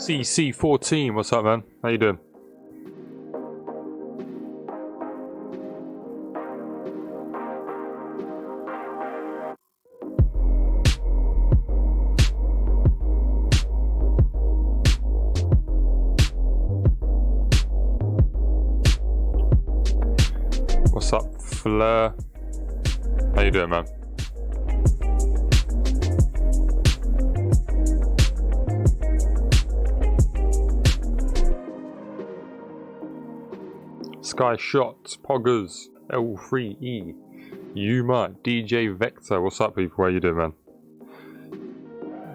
CC14, what's up, man? How you doing? What's up, Fleur? How you doing, man? Sky Shots, Poggers, L3E, Yuma, DJ Vector. What's up, people? How you doing, man?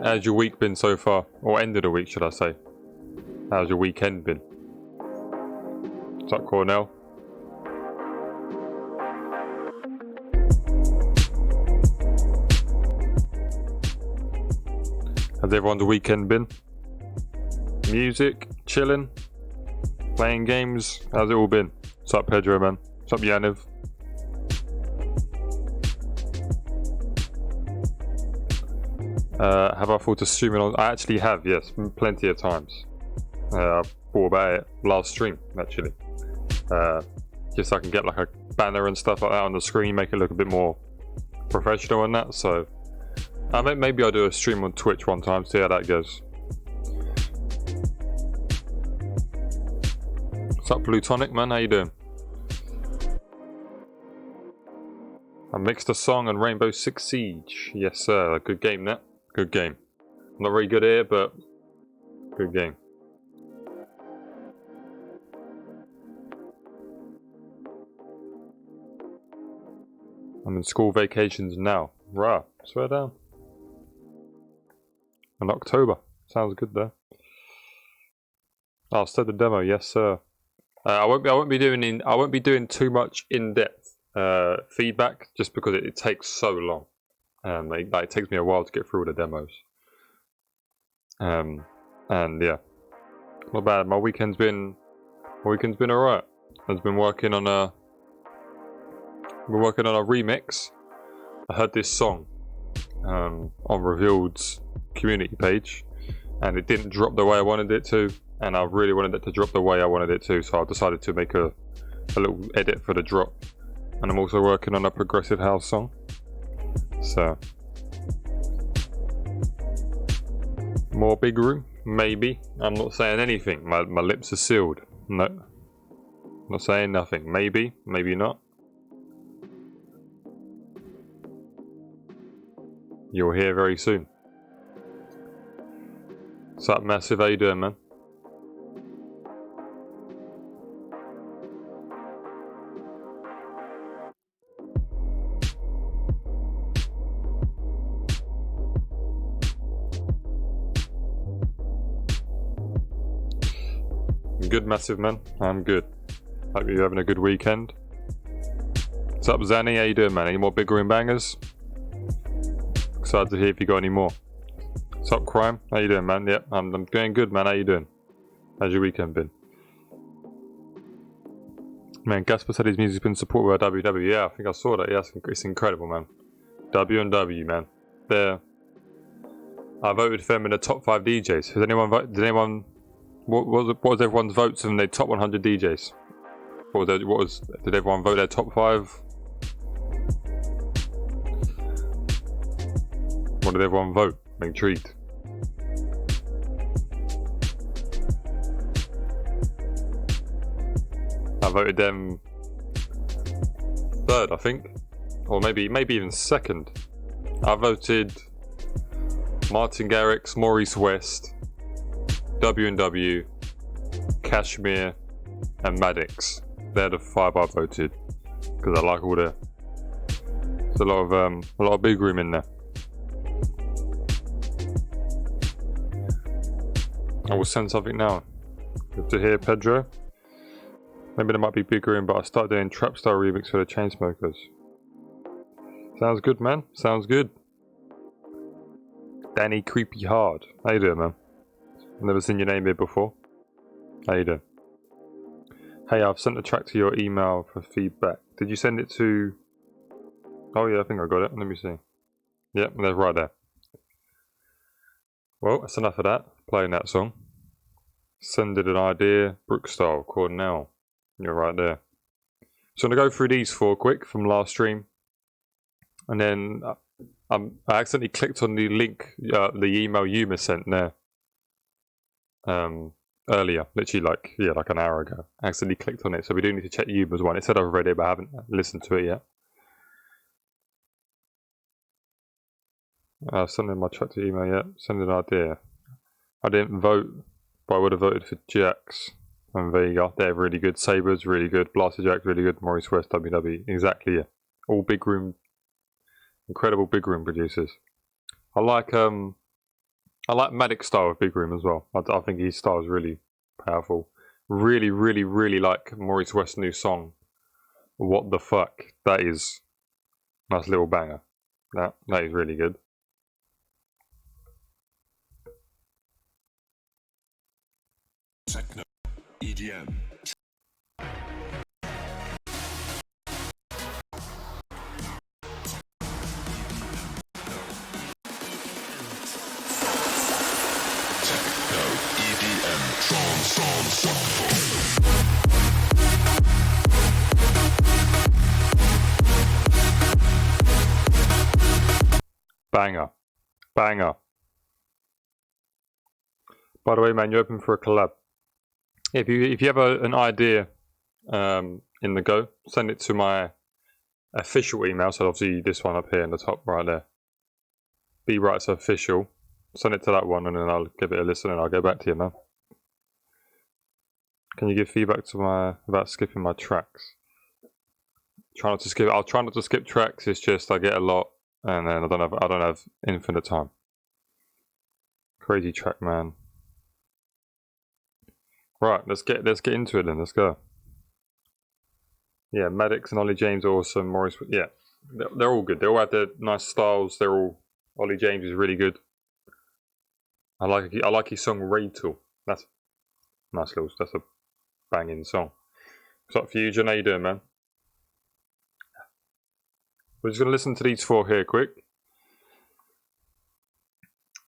How's your week been so far? Or end of the week, should I say? How's your weekend been? What's up, Cornell? How's everyone's weekend been? Music, chilling, playing games. How's it all been? What's up, Pedro, man? What's up, Yaniv? Have I thought of streaming on? I actually have, yes, plenty of times. I thought about it last stream, actually. Just so I can get like a banner and stuff like that on the screen, make it look a bit more professional and that. So maybe I'll do a stream on Twitch one time, see how that goes. What's up, Plutonic, man? How you doing? I mixed a song on Rainbow Six Siege. Yes, sir. Good game, that. Good game. Not very good here, but good game. I'm in school vacations now. Rah, swear down. In October. Sounds good though. I'll start the demo, yes, sir. I won't be doing too much in-depth feedback, just because it takes so long. It takes me a while to get through the demos. And yeah, not bad. My weekend's been alright. I've been working on a remix. I heard this song on Revealed's community page, and it didn't drop the way I wanted it to. And I really wanted it to drop the way I wanted it to, so I decided to make a little edit for the drop. And I'm also working on a progressive house song. So, more big room, maybe. I'm not saying anything. My lips are sealed. No, I'm not saying nothing. Maybe, maybe not. You'll hear very soon. What's up, Massive? How you doing, man? Good, Massive, man. I'm good. Hope you're having a good weekend. What's up, Zanny? How you doing, man? Any more big room bangers? Excited to hear if you got any more. What's up, Crime? How you doing, man? Yep, I'm doing good, man. How you doing? How's your weekend been? Man, Gasper said his music's been supported by WW. Yeah, I think I saw that. Yeah, it's incredible, man. W&W, man. I voted for them in the top 5 DJs. Has anyone voted? Did anyone? What was everyone's votes in the top 100 DJs? Did everyone vote their top 5? What did everyone vote? I'm intrigued. I voted them 3rd, I think, or maybe even 2nd. I voted Martin Garrix, Maurice West, W&W, Kashmir, and Maddox. They're the 5 I voted because I like all the. There's a lot of big room in there. I will send something now. Good to hear, Pedro. Maybe there might be big room, but I start doing trap style remix for the Chainsmokers. Sounds good, man. Sounds good. Danny Creepy Hard. How you doing, man? Never seen your name here before. How you doing? Hey, I've sent the track to your email for feedback. Did you send it to... Oh yeah, I think I got it. Let me see. Yep, they're right there. Well, that's enough of that. Playing that song. Send it an idea. Brookstyle, Cornell. You're right there. So I'm going to go through these 4 quick from last stream. And then I accidentally clicked on the link, the email Yuma sent there. Earlier, literally like an hour ago. I accidentally clicked on it, so we do need to check Yuma's one. It said I've read it, but I haven't listened to it yet. Sending my track to email yet. Send an idea. I didn't vote, but I would have voted for Jax. And there you go. They're really good. Sabres, really good. Blaster Jack, really good. Maurice West, WWE. Exactly, yeah. All big room, incredible big room producers. I like Maddox's style of big room as well. I think his style is really powerful. Really, really, really like Maurice West's new song. What the fuck? That is a nice little banger. That is really good. Techno, EDM. Techno, EDM, trance. Banger. Banger. By the way, man, you're open for a collab. If you have an idea in the go, send it to my official email. So obviously this one up here in the top right there. BBrightz official. Send it to that one and then I'll give it a listen and I'll get back to you, man. Can you give feedback to about skipping my tracks? Try not to skip. I'll try not to skip tracks. It's just I get a lot and then I don't have infinite time. Crazy track, man. Right, let's get into it then. Let's go. Yeah, Maddox and Ollie James are awesome. Maurice, yeah, they're all good. They all have their nice styles. They're all. Ollie James is really good. I like his song Rachel. That's nice little. That's a banging song. What's up for you, John? How you doing, man? We're just gonna listen to these 4 here quick,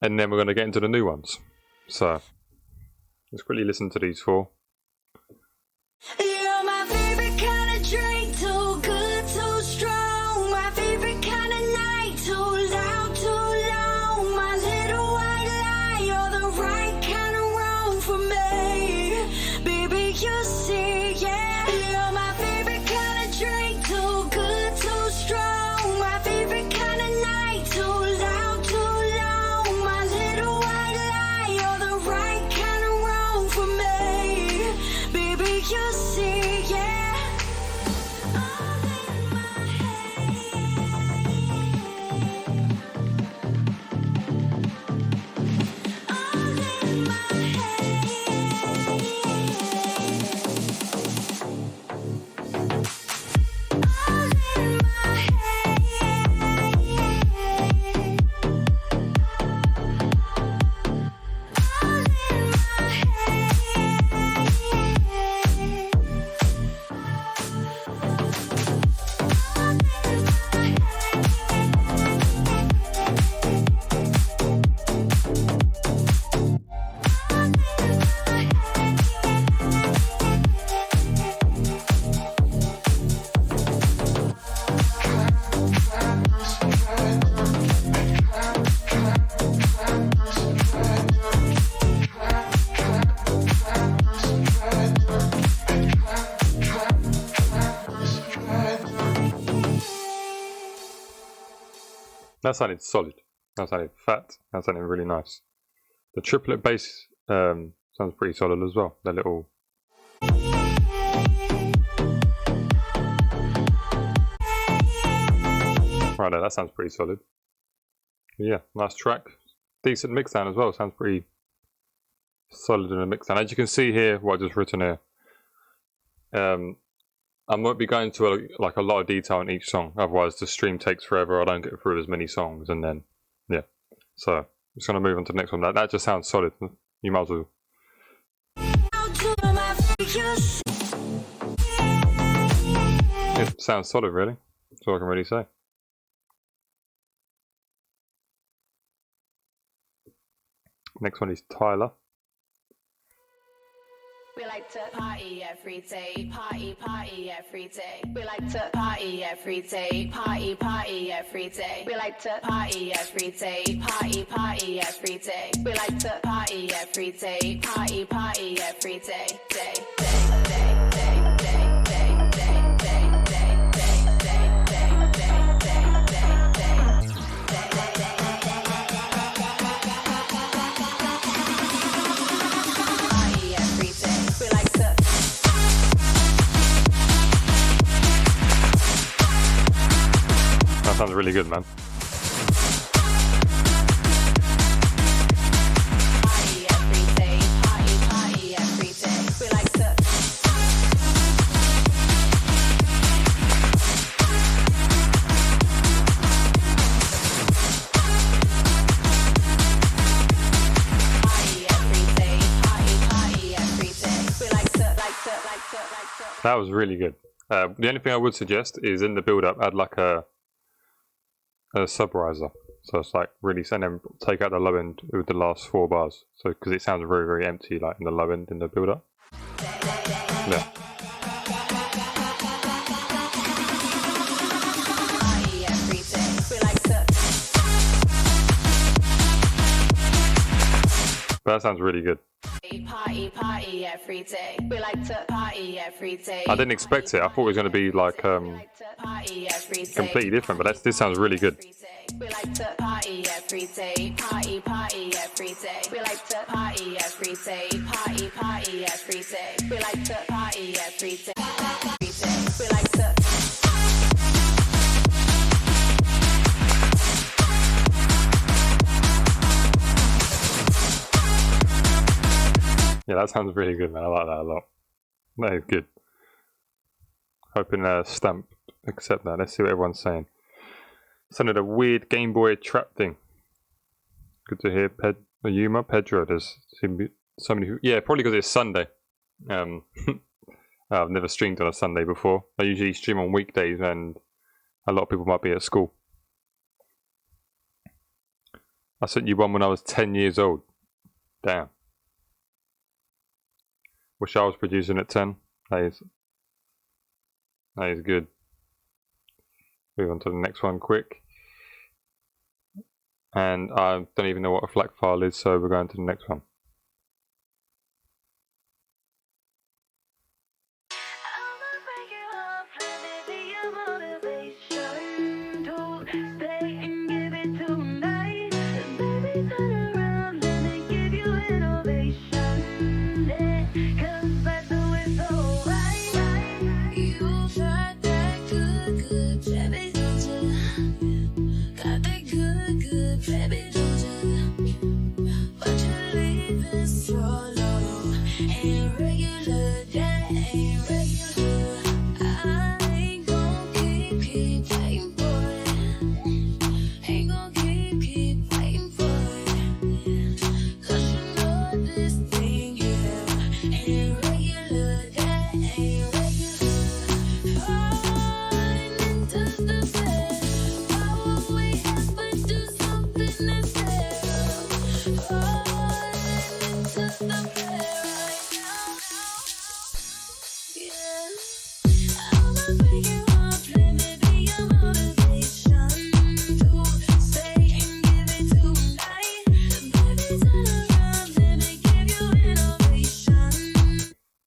and then we're gonna get into the new ones. So. Let's quickly listen to these 4. You're my favorite kind of drink, too good, too strong. My favorite kind of night, too loud, too long. My little white lie, you're the right kind of wrong for me. Baby, you see, yeah. You're my favorite kind of drink, too good, too strong. My favorite kind of night, too loud, too long. My little white lie, you're the right kind of wrong for me. Baby, you see, yeah. All in my head. All in my That sounded solid. That sounded fat. That sounded really nice. The triplet bass sounds pretty solid as well. The little. Right there, that sounds pretty solid. Yeah, nice track. Decent mix down as well. Sounds pretty solid in a mix down. As you can see here, what I just written here. I won't be going to a lot of detail in each song, otherwise the stream takes forever. I don't get through as many songs, and then yeah. So I'm just gonna move on to the next one. That just sounds solid. You might as well. It sounds solid, really. That's all I can really say. Next one is Tyler. We like to party every day, party, party every day. We like to party every day, party, party every day. We like to party every day, party, party every day. We like to party every day, party, party every day, day, day, day, day, day, day, day, day, day, day, day, day, day, day, day, day. That sounds really good, man. Party every day, party every day. We like to. Party every day, party every day. We like to. That was really good. The only thing I would suggest is in the build-up, add like a sub riser, so it's like really, and then take out the low end with the last 4 bars, so because it sounds very, very empty, like in the low end in the build up. Yeah. But that sounds really good. Party every day. We like to party every day. I didn't expect it. I thought it was going to be like completely different, but this sounds really good. We like to party every day, party every day. We like to party every day, party every day. We like to party every day, We like to. Yeah, that sounds really good, man. I like that a lot. That is good. Hoping Stamp accept that. Let's see what everyone's saying. Sounded a weird Game Boy trap thing. Good to hear. Yuma, Pedro. There's somebody who, yeah, probably because it's Sunday. I've never streamed on a Sunday before. I usually stream on weekdays, and a lot of people might be at school. I sent you one when I was 10 years old. Damn. Wish I was producing at 10. That is good. Move on to the next one quick. And I don't even know what a FLAC file is, so we're going to the next one.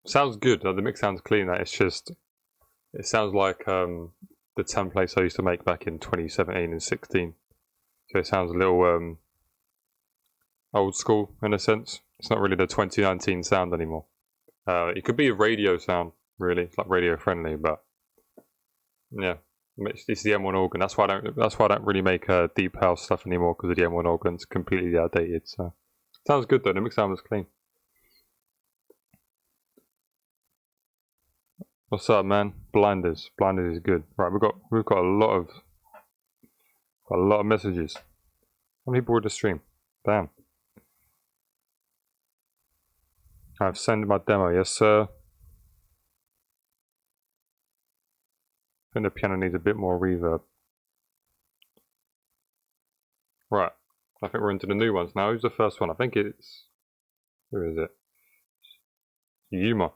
Sounds good. The mix sounds clean. It's just, it sounds like the templates I used to make back in 2017 and 16. So it sounds a little old school in a sense. It's not really the 2019 sound anymore. It could be a radio sound, really. It's like radio friendly, but yeah, it's the M1 organ. That's why I don't really make deep house stuff anymore, because the M1 organ's completely outdated. So sounds good though. The mix sound was clean. What's up, man? Blinders is good. Right, we've got a lot of messages. How many people were to stream? Damn. I've sent my demo, yes sir. I think the piano needs a bit more reverb. Right, I think we're into the new ones now. Who's the first one? I think it's... Who is it? Yuma.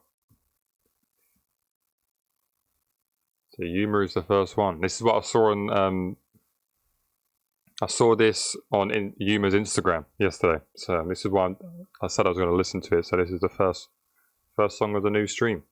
So Yuma is the first one. This is what I saw on I saw this on Yuma's Instagram yesterday. So this is why I said I was going to listen to it. So this is the first song of the new stream.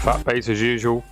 Fat bass as usual.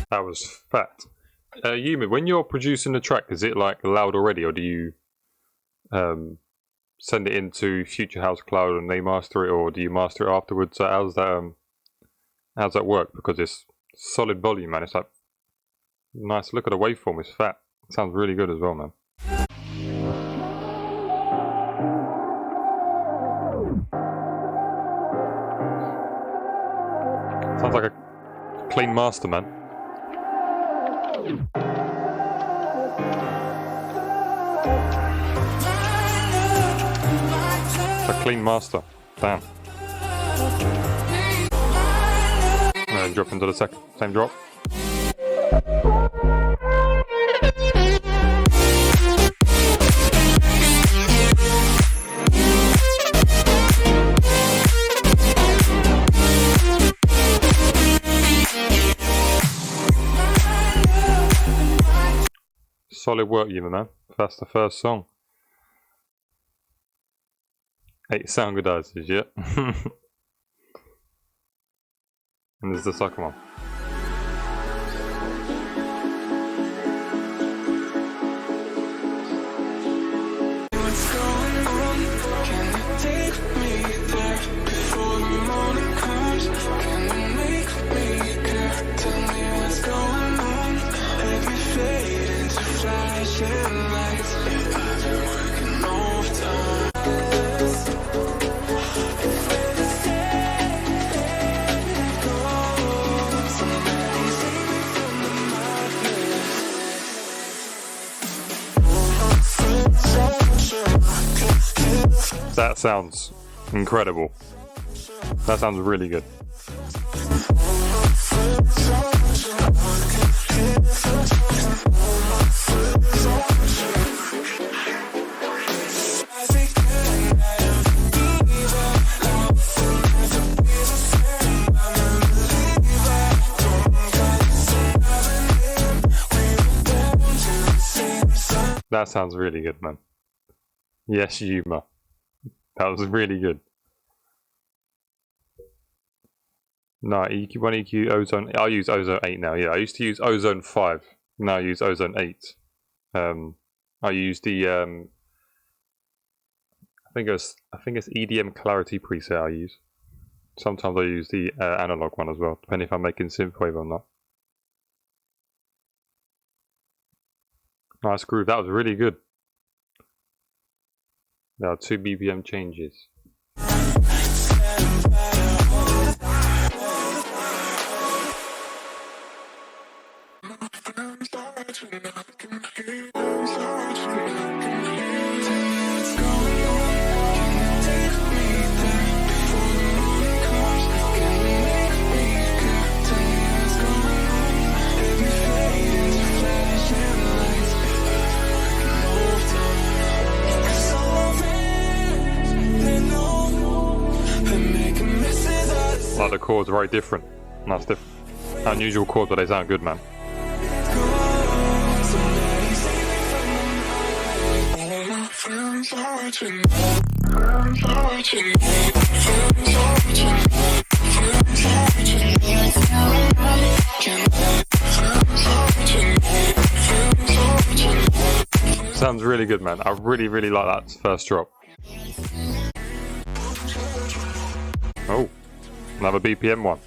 That was fat. Yuma, when you're producing the track, is it like loud already, or do you send it into Future House Cloud and they master it, or do you master it afterwards? How's that work? Because it's solid volume, man. It's like nice. Look at the waveform. It's fat. It sounds really good as well, man. Sounds like a clean master, man. It's a clean master. Damn. And then drop into the second. Same drop. Solid work, Yuma, man. That's the first song. 8 sound guitars, yeah. And there's the second one. That sounds incredible. That sounds really good. That sounds really good, man. Yes, Yuma. That was really good. No, EQ, 1 EQ, Ozone. I use Ozone 8 now, yeah. I used to use Ozone 5. Now I use Ozone 8. I use the think it's EDM clarity preset I use. Sometimes I use the analog one as well, depending if I'm making synthwave or not. Nice groove. That was really good. There are 2 BPM changes. Like the chords are very different. That's different. Unusual chords, but they sound good, man. Sounds really good, man. I really, really like that first drop. Oh, another BPM one.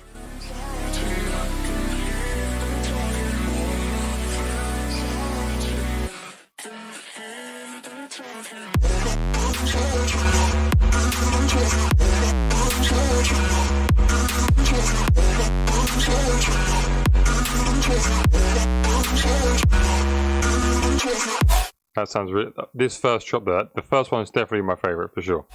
That sounds really. This first drop there, the first one is definitely my favorite for sure.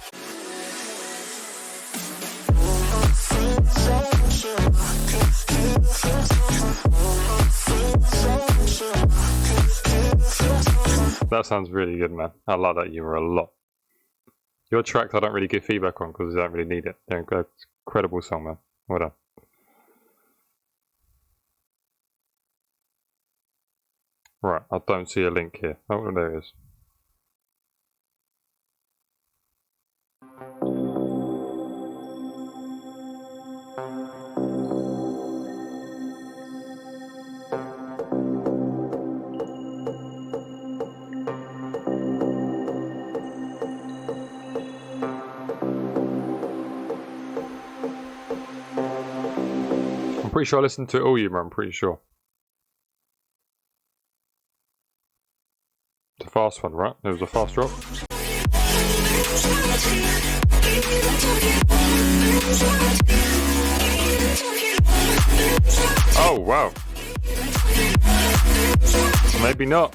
That sounds really good, man. I like that humor a lot. Your tracks I don't really give feedback on because I don't really need it. They're an incredible song, man. Well done. Right, I don't see a link here. Oh, there it is. I'm pretty sure I listened to it all year, I'm pretty sure. The fast one, right? There was a fast drop. Oh, wow. Maybe not.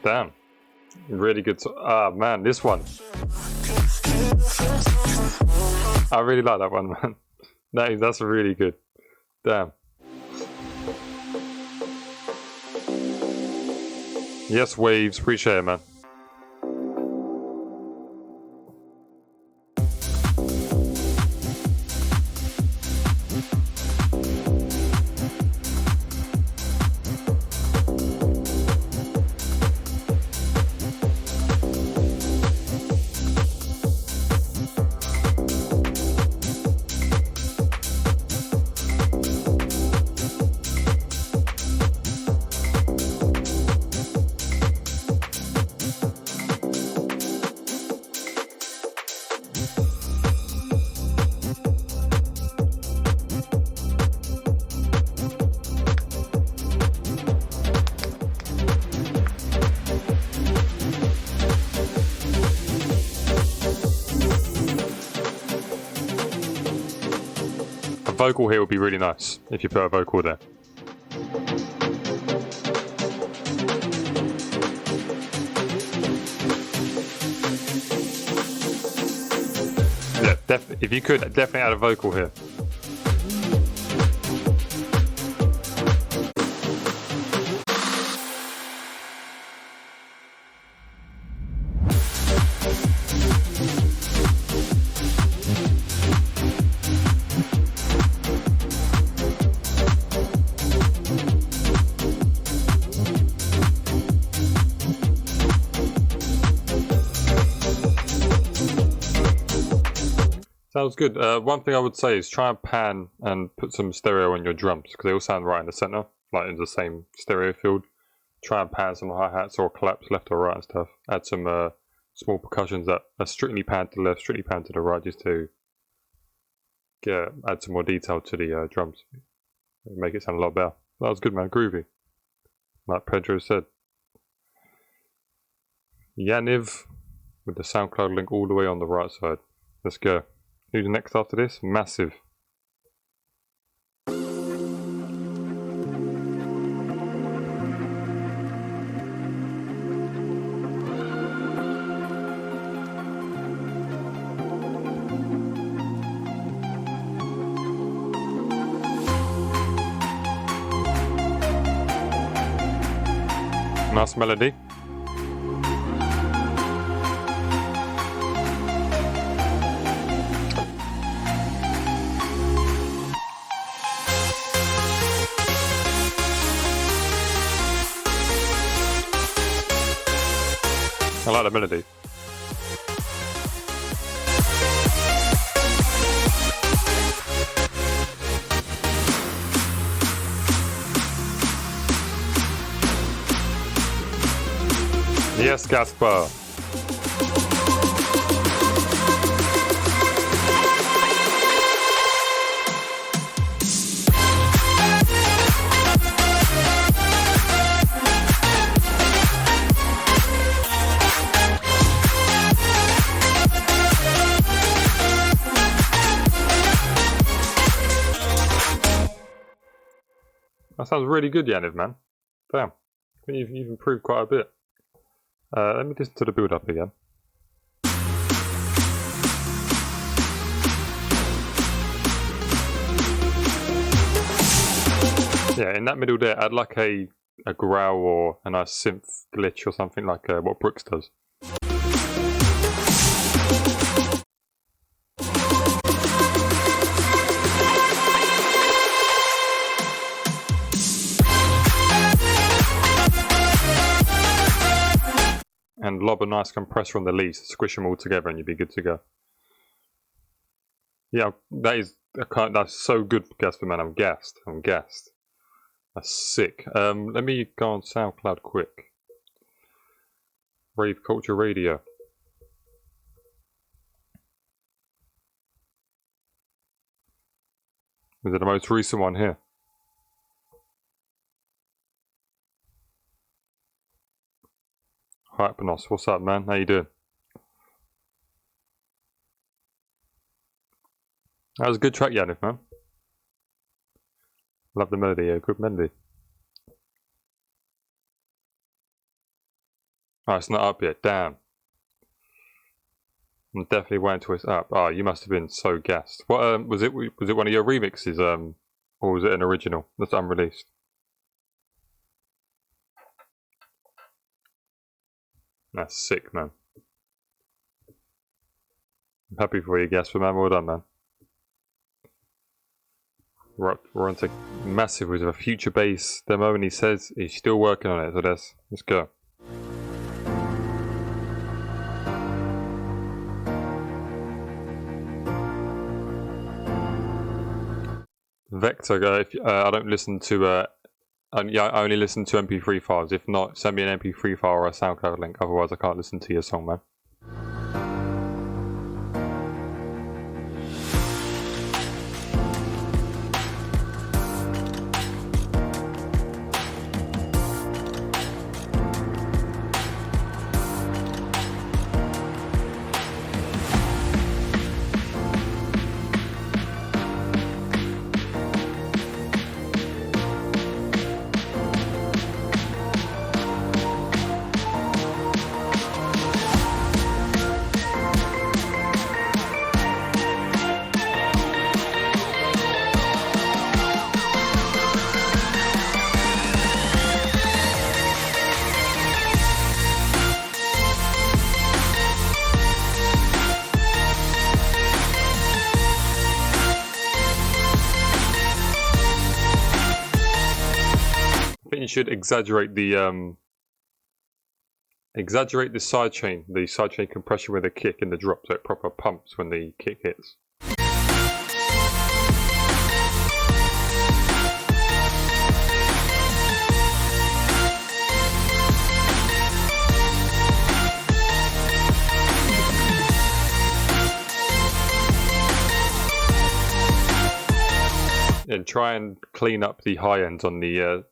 Damn. Really good. Ah, man, this one. I really like that one, man. That's really good. Damn. Yes, Waves. Appreciate it, man. Vocal here would be really nice if you put a vocal there. Yeah, if you could, definitely add a vocal here. Sounds good. One thing I would say is try and pan and put some stereo on your drums because they all sound right in the center, like in the same stereo field. Try and pan some hi-hats or claps left or right and stuff. Add some small percussions that are strictly panned to the left, strictly panned to the right, just to add some more detail to the drums. Make it sound a lot better. That was good, man. Groovy. Like Pedro said. Yaniv with the SoundCloud link all the way on the right side. Let's go. Who's next after this? Massive. Nice melody. I like the melody. Yes, Gaspar. That sounds really good, Yaniv, man. Damn. You've improved quite a bit. Let me listen to the build-up again. Yeah, in that middle there, add like a growl or a nice synth glitch or something like what BBrightz does. And lob a nice compressor on the leads, squish them all together, and you'll be good to go. Yeah, that's so good, Gasper, man. I'm gassed. That's sick. Let me go on SoundCloud quick. Rave Culture Radio. Is it the most recent one here? Hypnos, what's up, man? How you doing? That was a good track, Yannick, man. Love the melody, yeah, good melody. Oh, it's not up yet, damn. I'm definitely waiting until it's up. Oh, you must have been so gassed. What was it one of your remixes, or was it an original that's unreleased? That's sick, man. I'm happy for you, Gasper, man. Well done, man. We're on to Massive with a future bass demo, and he says he's still working on it. So let's go. Vector, I don't listen to I only listen to MP3 files. If not, send me an MP3 file or a SoundCloud link. Otherwise, I can't listen to your song, man. You should exaggerate the sidechain compression with the kick and the drop, so it proper pumps when the kick hits. try and clean up the high ends on the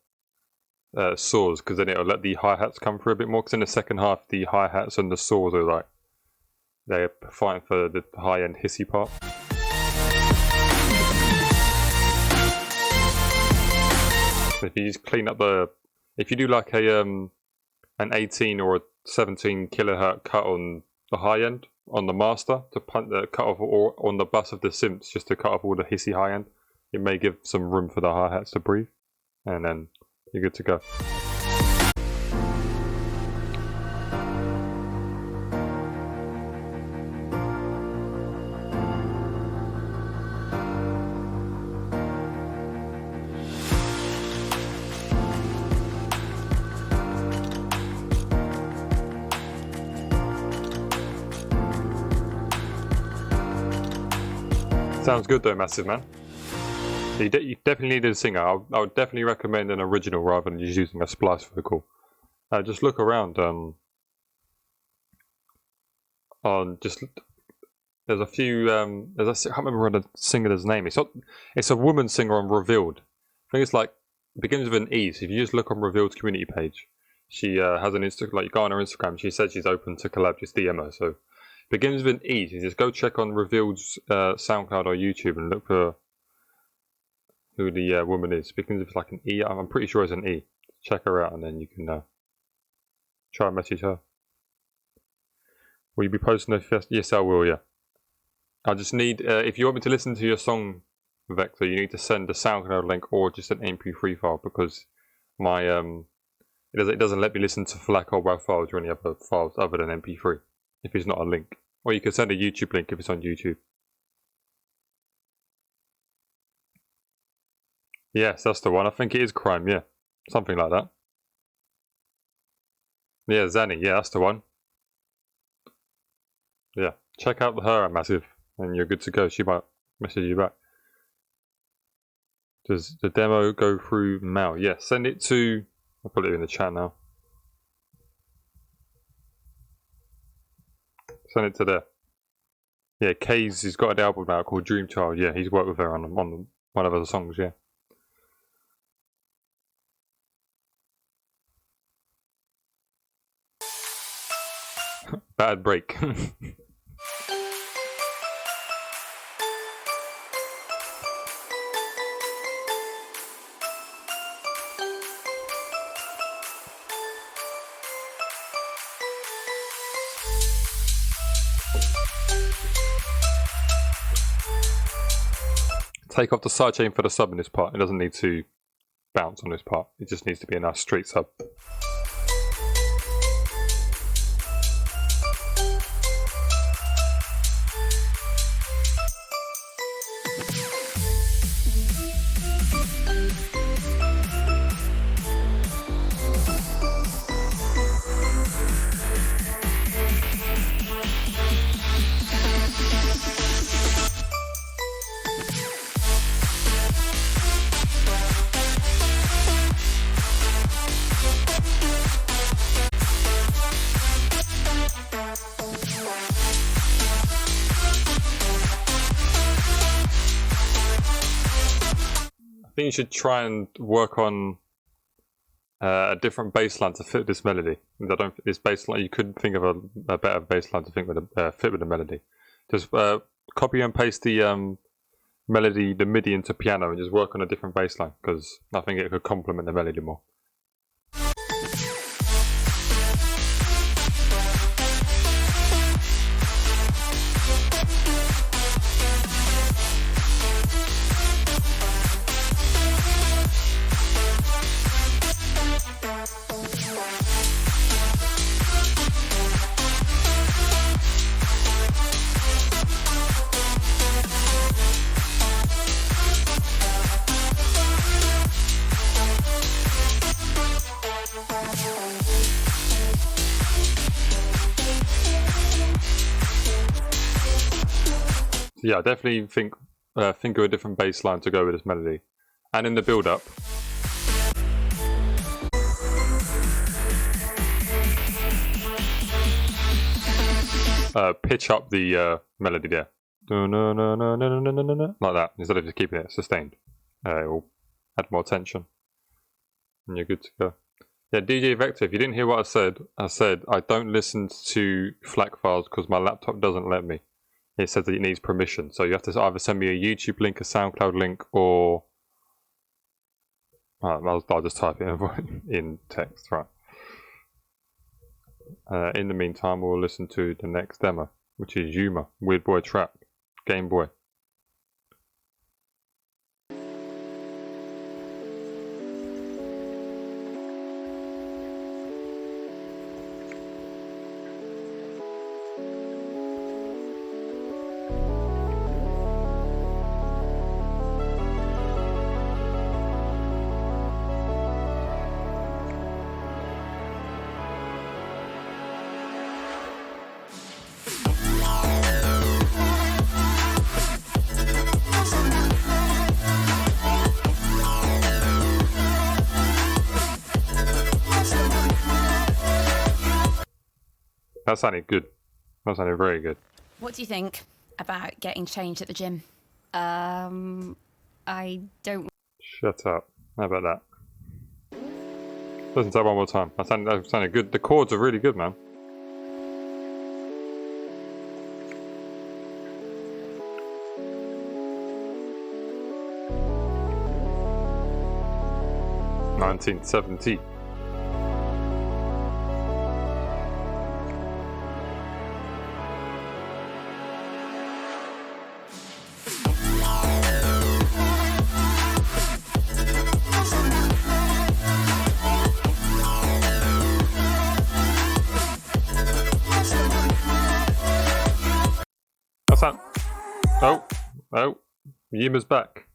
saws, because then it'll let the hi-hats come through a bit more, because in the second half the hi-hats and the saws are like, they're fighting for the high-end hissy part. So if you just clean up if you do like an 18 or a 17 kilohertz cut on the high end, on the master, to cut off, or on the bus of the synths, just to cut off all the hissy high end, it may give some room for the hi-hats to breathe, and then you're good to go. Sounds good though, Massive Man. You definitely needed a singer. I would definitely recommend an original rather than just using a splice vocal. Just look around. There's a few. I can't remember the singer's name. It's a woman singer on Revealed. I think it's like it begins with an E. So if you just look on Revealed's community page, she has an Instagram. Like you go on her Instagram, she said she's open to collab. Just DM her. So. Begins with an E. So just go check on Revealed's SoundCloud or YouTube and look for who the woman is. Begins with like an E. I'm pretty sure it's an E. Check her out and then you can try and message her. Will you be posting the Yes, I will. Yeah. I just need if you want me to listen to your song, Vector, you need to send a SoundCloud link or just an MP3 file, because my it doesn't let me listen to FLAC or WAV files or any other files other than MP3. If it's not a link. Or you can send a YouTube link if it's on YouTube. Yes, that's the one. I think it is Crime, yeah. Something like that. Yeah, Zanny, yeah, that's the one. Yeah, check out her Massive, and you're good to go. She might message you back. Does the demo go through mail? Yeah, send it to... I'll put it in the chat now. Send it to there. Yeah, Kay's has got an album now called Dream Child. Yeah, he's worked with her on one of her songs, yeah. Bad break. Take off the sidechain for the sub in this part. It doesn't need to bounce on this part. It just needs to be a nice straight sub. I think you should try and work on a different bass line to fit this melody. I don't. This bass line, you could think of a better bass line to think with fit with the melody. Just copy and paste the melody, the MIDI into piano, and just work on a different bass line, because I think it could complement the melody more. Yeah, I definitely think of a different bass line to go with this melody. And in the build-up, pitch up the melody there. Like that, instead of just keeping it sustained. It will add more tension. And you're good to go. Yeah, DJ Vector, if you didn't hear what I said I don't listen to FLAC files because my laptop doesn't let me. It says that it needs permission. So you have to either send me a YouTube link, a SoundCloud link, or... I'll just type it in text, right. In the meantime, we'll listen to the next demo, which is Yuma, Weird Boy Trap, Game Boy. That sounded good. That sounded very good. What do you think about getting changed at the gym? I don't. Shut up. How about that? Listen to that one more time. That sounded good. The chords are really good, man. $1970. Oh, Yuma's back.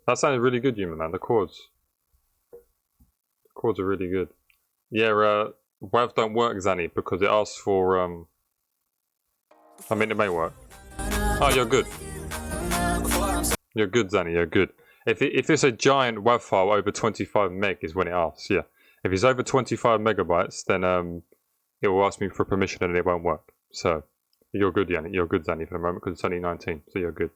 That sounded really good, Yuma, man. The chords are really good. Yeah, WAV don't work, Zanny, because it asks for I mean, it may work. Oh, you're good. You're good, Zanny. You're good. If it's a giant WAV file over 25 meg is when it asks. Yeah. If it's over 25 megabytes, then it will ask me for permission and it won't work. So. You're good, Yannick. You're good, Zanny, for the moment, because it's only 19, so you're good.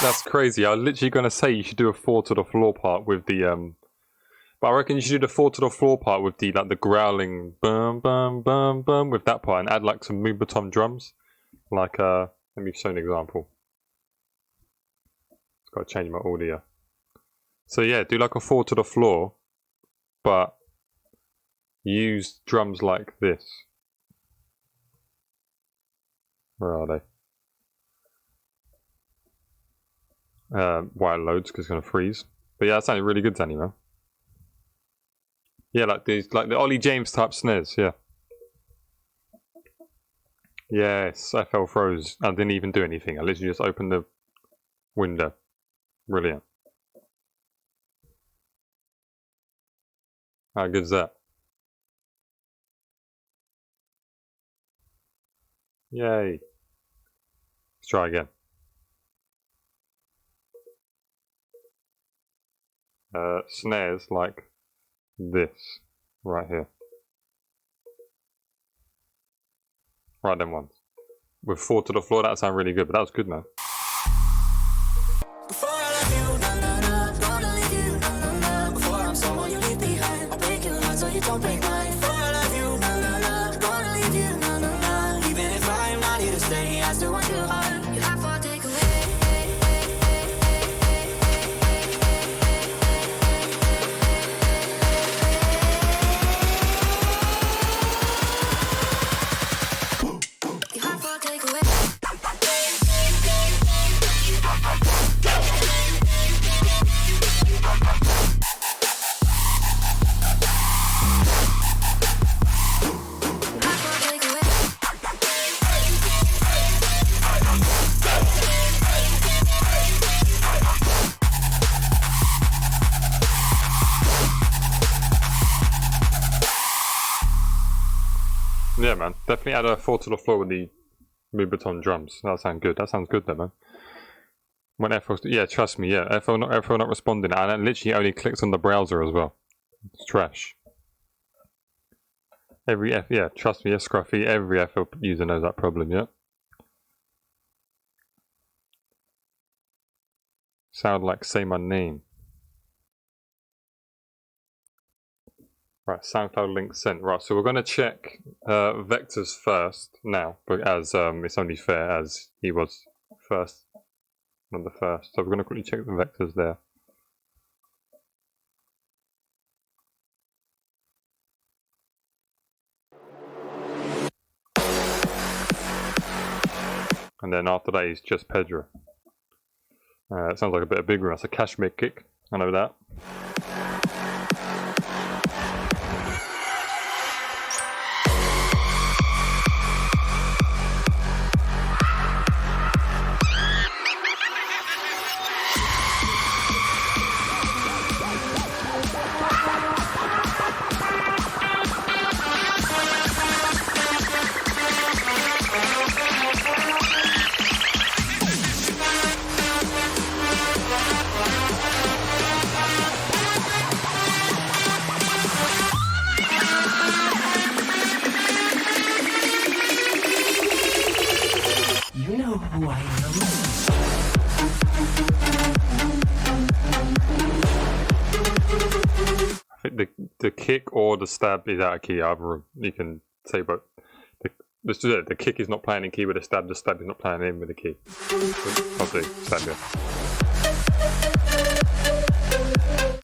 That's crazy. I was literally going to say you should do a 4 to the floor part with the but I reckon you should do the 4 to the floor part with the the growling bum bum bum bum with that part and add like some Moobatom drums. Like let me show an example. Just got to change my audio. So yeah, do like a 4 to the floor, but use drums like this. Where are they? While it loads because it's going to freeze. But yeah, that sounded really good, Danny, man. Yeah, like these, like the Ollie James type snares, yeah. Yes, I fell froze. I didn't even do anything. I literally just opened the window. Brilliant. How good's that? Yay. Let's try again. Snares like this right here. Right, them ones. With 4 to the floor, that sound really good, but that was good, man. Yeah, man. Definitely add a 4 to the floor with the Moobaton drums. That sounds good. That sounds good, though, man. When FL, yeah, trust me, yeah. FL not responding, and I literally only clicked on the browser as well. It's trash. Yeah, trust me, yeah, Scruffy. Every FL user knows that problem, yeah. Sound like say my name. Right, SoundCloud link sent. Right, so we're gonna check vectors first now, but as it's only fair as he was first, not the first. So we're gonna quickly check the vectors there. And then after that, he's just Pedro. It sounds like a bit of big room. That's a Kashmir kick. I know that. You know who I am. I think the kick or the stab is out of key. Either you can say, but the kick is not playing in key with the stab is not playing in with the key. Of the stab, yeah.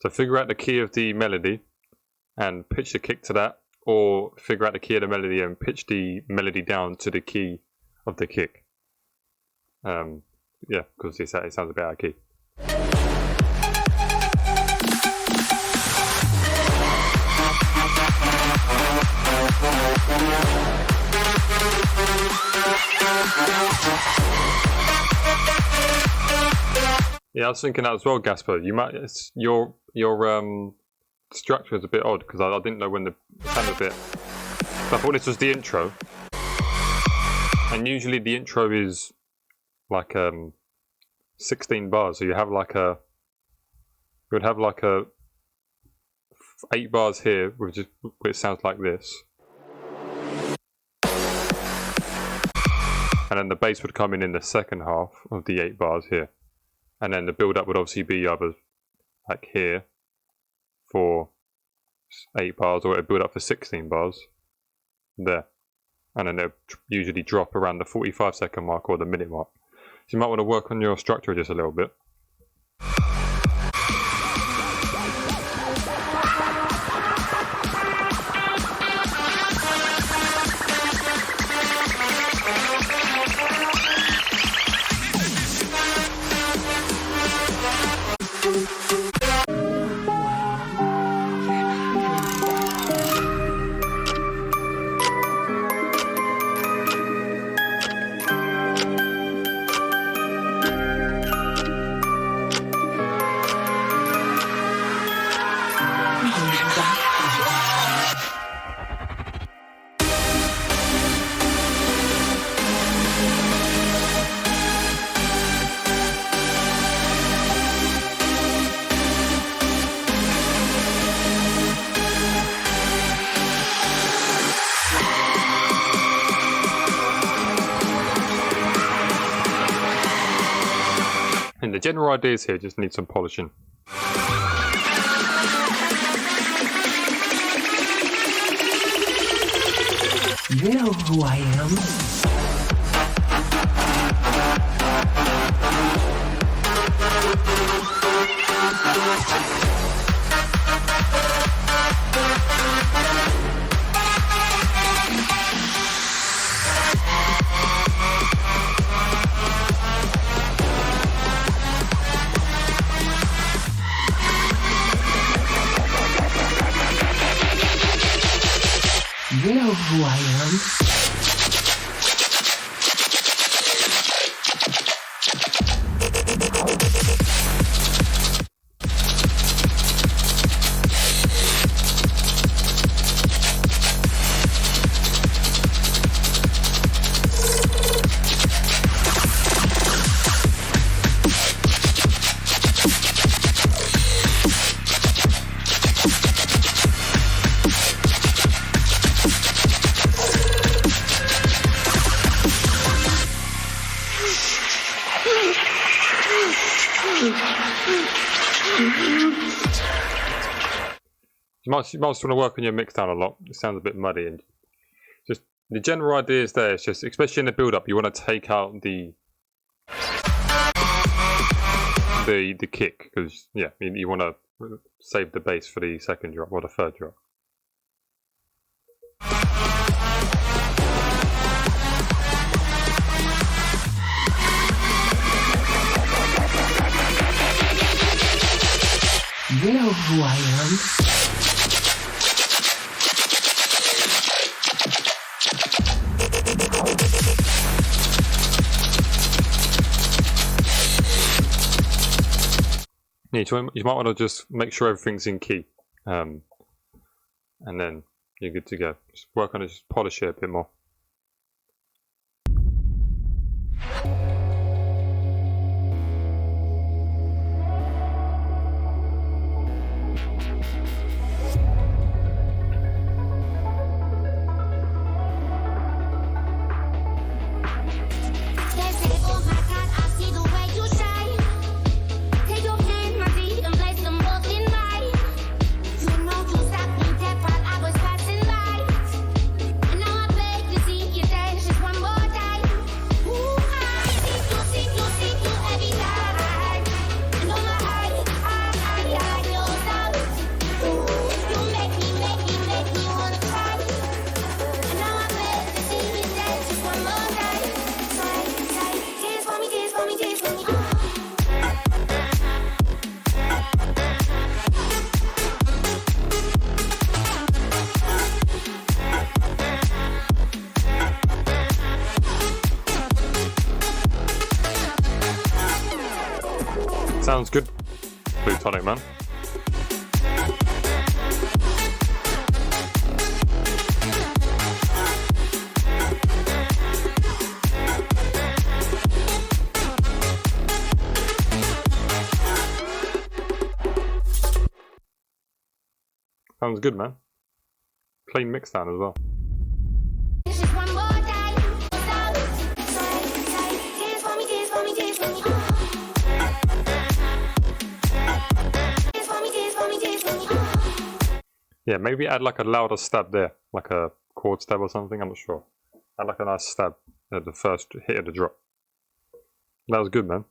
So figure out the key of the melody and pitch the kick to that, or figure out the key of the melody and pitch the melody down to the key of the kick. Yeah, because it sounds a bit out of key. Yeah, I was thinking that as well, Gasper. You might your structure is a bit odd because I didn't know when the sound a bit. So I thought this was the intro, and usually the intro is like 16 bars. So you would have like a 8 bars here, which sounds like this, and then the bass would come in the second half of the 8 bars here. And then the build-up would obviously be either like here for 8 bars, or it would build up for 16 bars there. And then it would usually drop around the 45-second mark or the minute mark. So you might want to work on your structure just a little bit. And the general ideas here just need some polishing. You know who I am. You know who I am. You might want to work on your mix down a lot. It sounds a bit muddy, and just the general idea is there. It's just, especially in the build-up, you want to take out the kick, because yeah, you want to save the bass for the second drop or the third drop. You know who I am. Yeah, you might want to just make sure everything's in key, and then you're good to go. Just work on it, just polish it a bit more. Sounds good, Plutonic Man. Sounds good, man. Clean mix down as well. Yeah, maybe add like a louder stab there, like a chord stab or something, I'm not sure. Add like a nice stab at the first hit of the drop. That was good, man.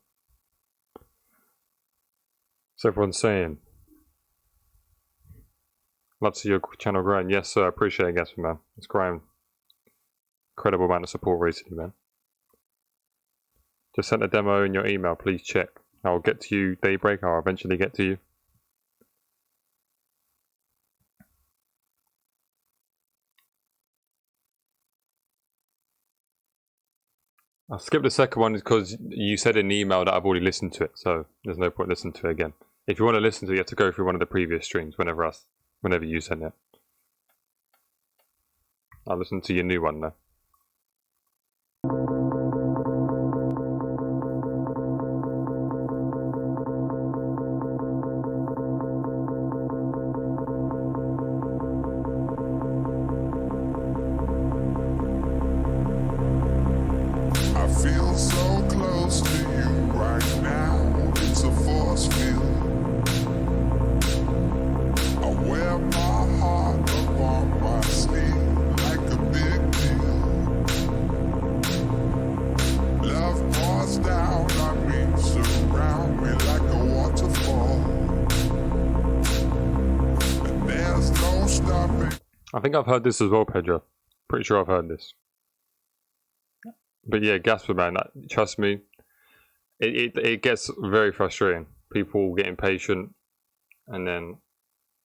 So everyone's saying, love to see your channel growing. Yes, sir, I appreciate it, Gasper, man. It's growing. Incredible amount of support recently, man. Just sent a demo in your email, please check. I'll get to you, Daybreak, I'll eventually get to you. I'll skip the second one because you said in the email that I've already listened to it, so there's no point listening to it again. If you want to listen to it, you have to go through one of the previous streams whenever you send it. I'll listen to your new one though. I think I've heard this as well, Pedro. Pretty sure I've heard this. But yeah, Gasper, man, trust me, it gets very frustrating. People get impatient, and then,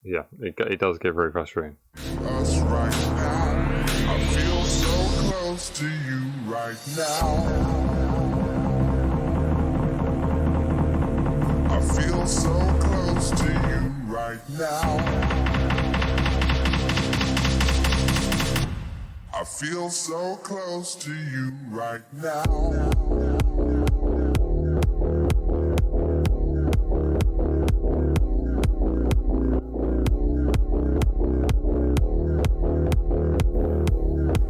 yeah, it does get very frustrating. Us right now. I feel so close to you right now. I feel so close to you right now. I feel so close to you right now.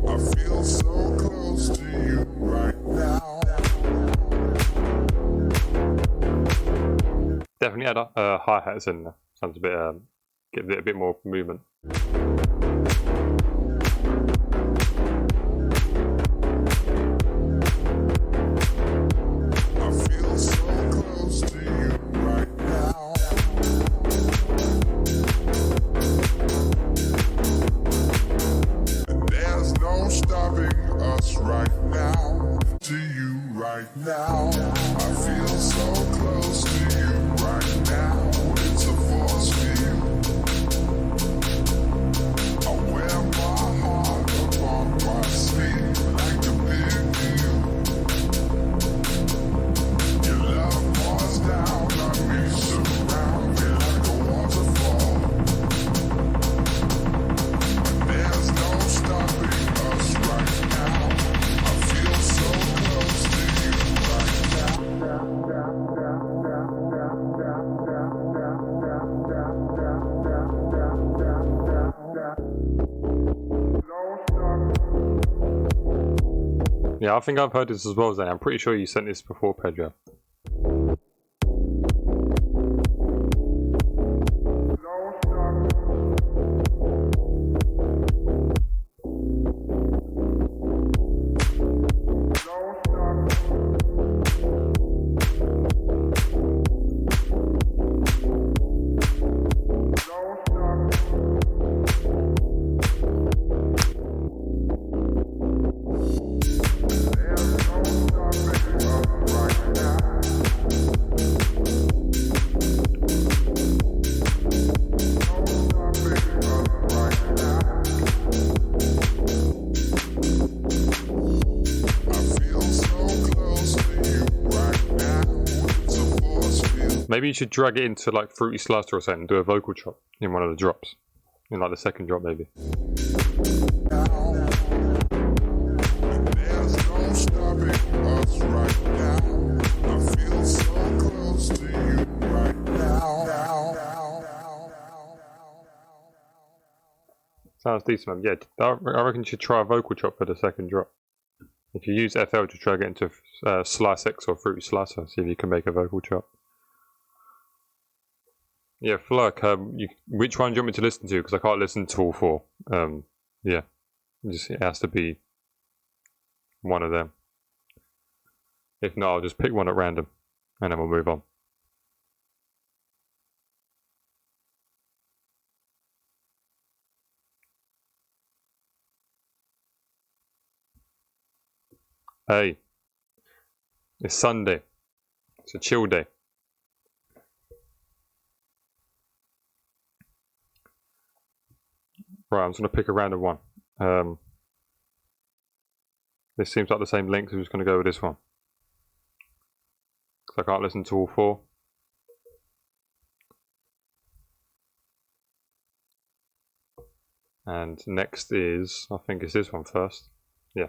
I feel so close to you right now. Definitely add hi-hats in there. Sounds a bit Gives it a bit more movement. I feel so close to you right now. And there's no stopping us right now. To you right now. I feel so close to you right now. It's a force field. I wear my heart upon my sleeve like a big deal. Your love pours down on me, surround me like a waterfall. And there's no stopping us right now. I feel so close to you right now. Yeah, I think I've heard this as well, Zane. I'm pretty sure you sent this before, Pedro. Maybe you should drag it into like Fruity Slicer or something and do a vocal chop in one of the drops. In like the second drop maybe. There's no stopping us right now. I feel so close to you right now. Sounds decent, man. Yeah, I reckon you should try a vocal chop for the second drop. If you use FL to drag it into Slice X or Fruity Slicer, see if you can make a vocal chop. Yeah, Flurk, which one do you want me to listen to? Because I can't listen to all four. Yeah, it has to be one of them. If not, I'll just pick one at random, and then we'll move on. Hey, it's Sunday. It's a chill day. Right, I'm just going to pick a random one. This seems like the same length, so I'm just going to go with this one. Because I can't listen to all four. And next is, I think it's this one first. Yeah.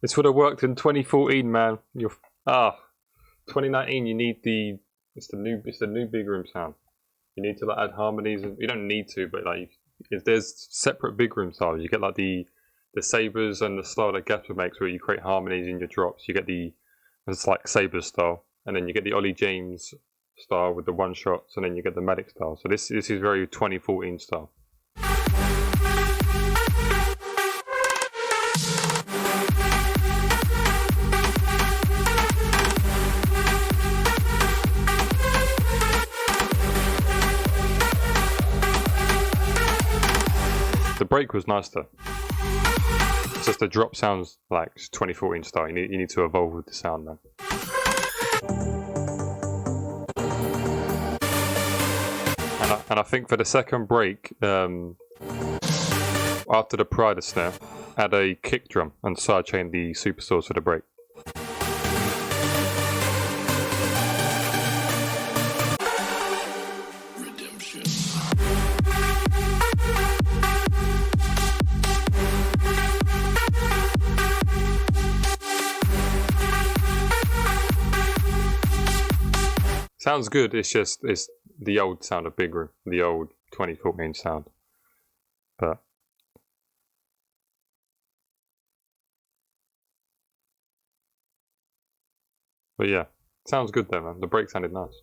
This would have worked in 2014, man. 2019. You need the it's the new big room sound. You need to like add harmonies. You don't need to, but like if there's separate big room styles, you get like the sabers and the style that Gasper makes, where you create harmonies in your drops. You get it's like saber style, and then you get the Ollie James style with the one shots, and then you get the Matic style. So this is very 2014 style. The break was nice though. It's just the drop sounds like 2014 style. You need to evolve with the sound now. And I think for the second break, after the Pride snare, add a kick drum and sidechain the superstores for the break. Sounds good, it's the old sound of Big Room, the old 2014 sound. But yeah, sounds good though, man. The break sounded nice.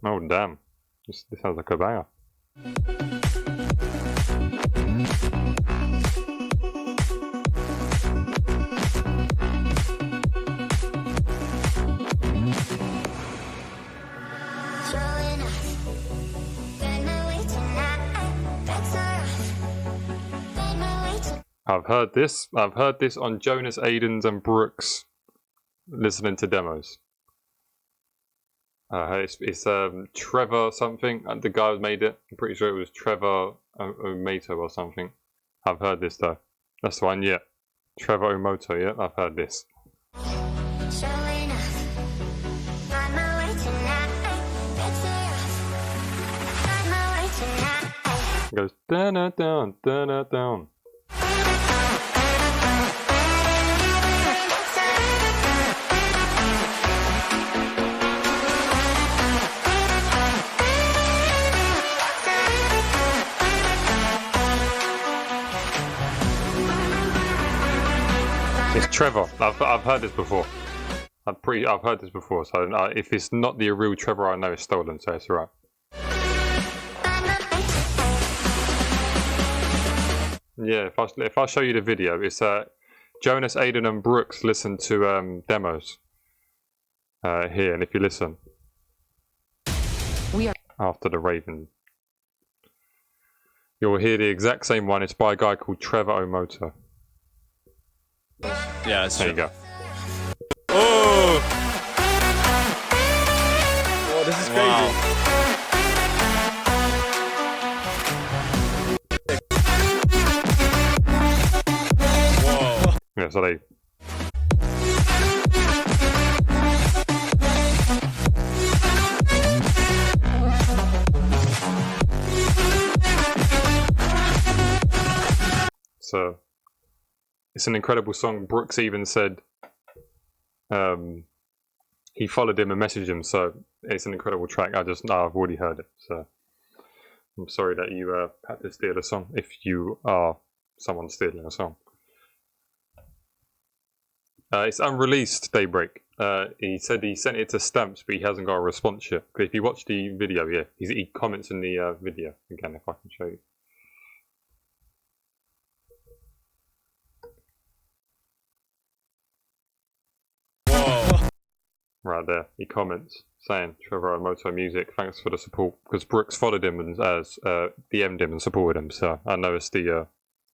Oh damn, this sounds like a banger. I've heard this on Jonas Aiden's and Brooks listening to demos. It's Trevor something, and the guy who made it. I'm pretty sure it was Trevor Omoto or something. I've heard this though. That's the one, yeah. Trevor Omoto, yeah, I've heard this. It goes down, down, down, down. It's Trevor. I've heard this before. I've heard this before. So if it's not the real Trevor, I know it's stolen. So it's alright. Yeah, if I show you the video, it's Jonas, Aiden, and Brooks listen to demos here, and if you listen, we are after the Raven, you'll hear the exact same one. It's by a guy called Trevor Omoto. Yeah, that's there true. you go. Oh! Oh, this is crazy. Wow. Yeah, so they. So it's an incredible song. Brooks even said he followed him and messaged him, so it's an incredible track. I've already heard it, so I'm sorry that you had to steal a song if you are someone stealing a song. It's unreleased, Daybreak. He said he sent it to Stamps, but he hasn't got a response yet. If you watch the video, yeah, he comments in the video again, if I can show you. Whoa. Right there, he comments saying, Trevor Omoto Music, thanks for the support. Because Brooks followed him and DM'd him and supported him, so I know it's the...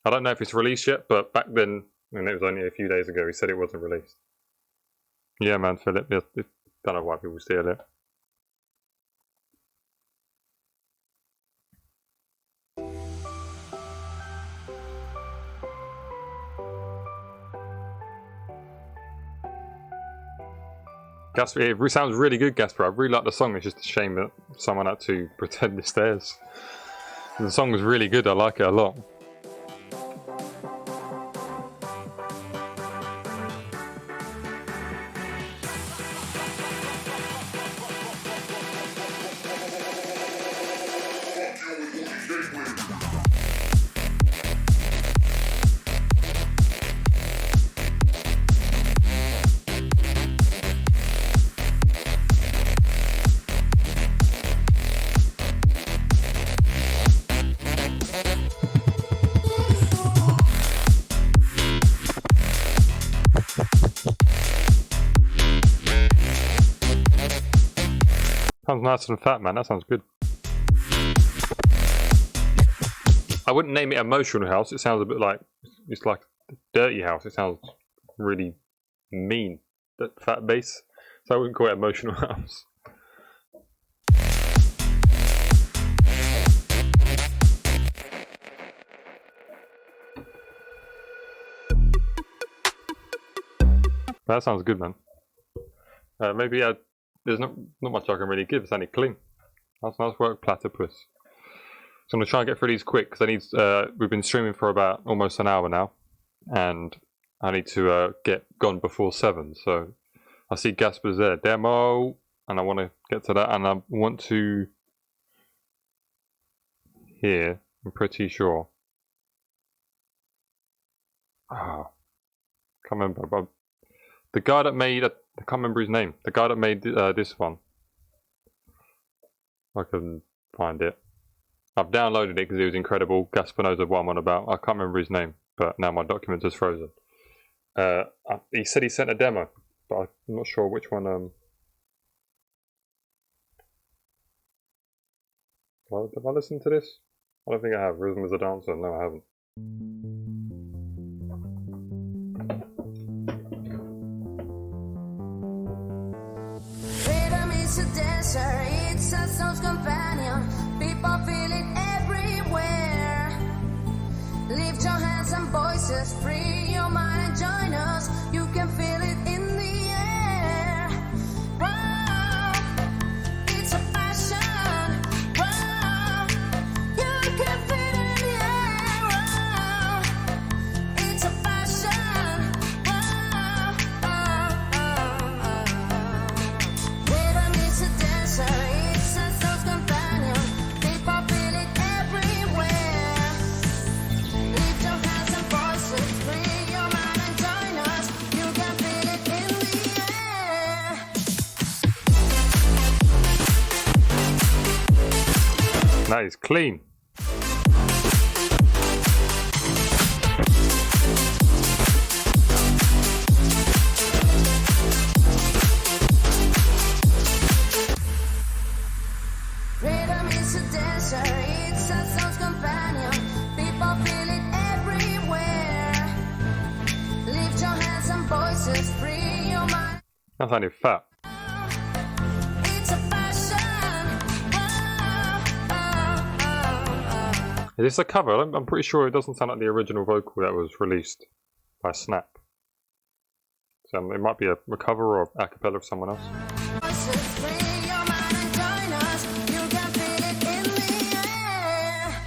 I don't know if it's released yet, but back then, and it was only a few days ago, he said it wasn't released. Yeah, man, Philip, don't know why people steal it. Gasper, it sounds really good, Gasper. I really like the song. It's just a shame that someone had to pretend it's theirs. The song was really good. I like it a lot. Sounds nice and fat, man. That sounds good. I wouldn't name it emotional house. It sounds a bit like it's like dirty house. It sounds really mean. That fat bass. So I wouldn't call it emotional house. That sounds good, man. Maybe there's not much I can really give. It's only clean. That's nice work, Platypus. So I'm gonna try and get through these quick because I need. We've been streaming for about almost an hour now, and I need to get gone before 7. So I see Gasper's there, demo, and I want to get to that, and I want to. Here, I'm pretty sure. Ah, can't remember, but the guy that made. I can't remember his name. The guy that made this one. I can find it. I've downloaded it because it was incredible. Gasper knows what I'm on about. I can't remember his name, but now my document is frozen. He said he sent a demo, but I'm not sure which one. Have I listened to this? I don't think I have. Rhythm as a Dancer. No, I haven't. Freedom is a dancer, it's a soul's companion. People feel it everywhere. Lift your hands and voices, free your mind and join us. You can feel it in the air. Wow, it's a passion. Wow, you can feel it in the air. Wow, it's a passion. Wow, Freedom is a dancer, it's a soul's companion. People feel it everywhere. Lift your hands and voices, free your mind and join us. You can feel it in the air. That is clean. Freedom is a dancer, it's a soul's companion. People feel it everywhere. Lift your hands and voices, free your mind. That sounded fat. It's a passion. Is this a cover? I'm pretty sure it doesn't sound like the original vocal that was released by Snap. So it might be a cover or a cappella of someone else. Voices, free your mind and join us. You can feel it in the air.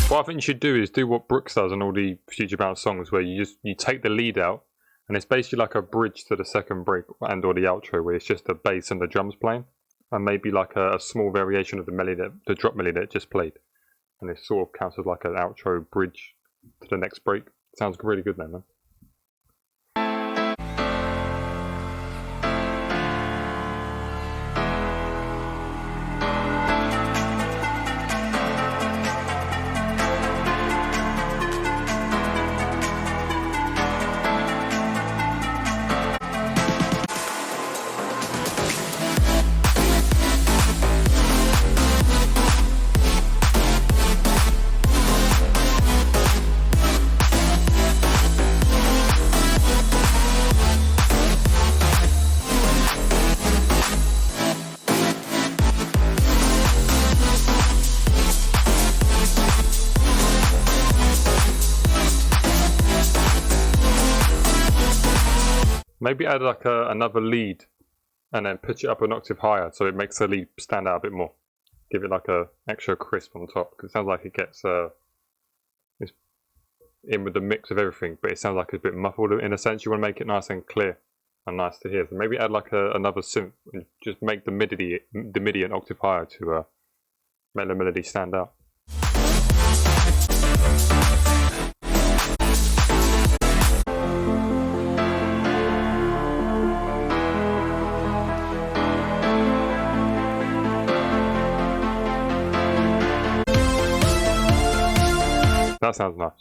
What I think you should do is do what Brooks does on all the Future Bounce songs, where you take the lead out, and it's basically like a bridge to the second break and or the outro, where it's just the bass and the drums playing, and maybe like a small variation of the melody, the drop melody that it just played, and it sort of counts as like an outro bridge to the next break. Sounds really good then, man. Maybe add like another lead and then pitch it up an octave higher so it makes the lead stand out a bit more. Give it like a extra crisp on top, because it sounds like it gets it's in with the mix of everything, but it sounds like it's a bit muffled in a sense. You want to make it nice and clear and nice to hear. So maybe add like another synth and just make the MIDI an octave higher to make the melody stand out. That sounds nice.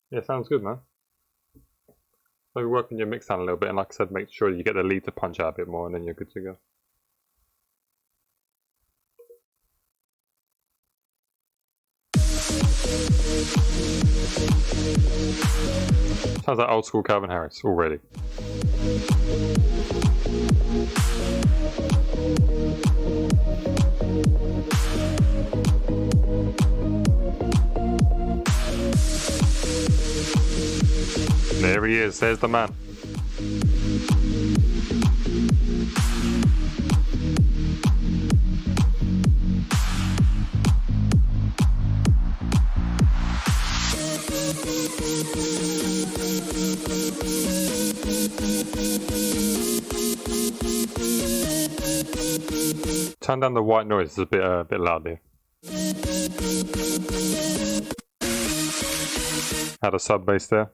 Yeah, sounds good, man. Maybe work on your mix down a little bit, and like I said, make sure you get the lead to punch out a bit more, and then you're good to go. Sounds like old school Calvin Harris already. There he is, there's the man. Turn down the white noise, it's a bit loud here. Had a sub bass there.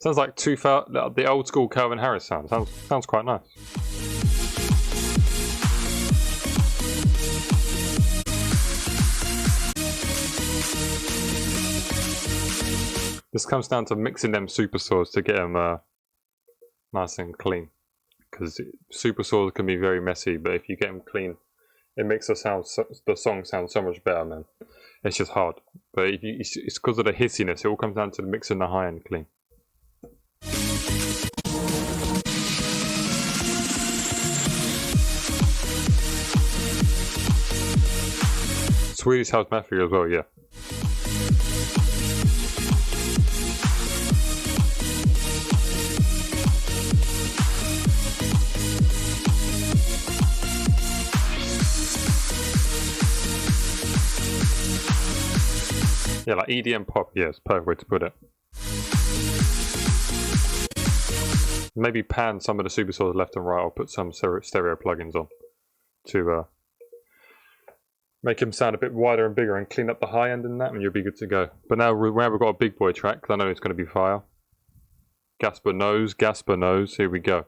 Sounds like the old school Calvin Harris sound. Sounds quite nice. This comes down to mixing them super saws to get them nice and clean. Because super saws can be very messy, but if you get them clean, it makes the song sound so much better, man. It's just hard, but it's because of the hissiness. It all comes down to mixing the high end clean. Swedish House Mafia as well, yeah. Yeah, like EDM pop, yeah, it's a perfect way to put it. Maybe pan some of the super saws left and right, or put some stereo plugins on to make him sound a bit wider and bigger and clean up the high end and that, and you'll be good to go. But now we've got a big boy track, because I know it's going to be fire. Gasper knows, here we go.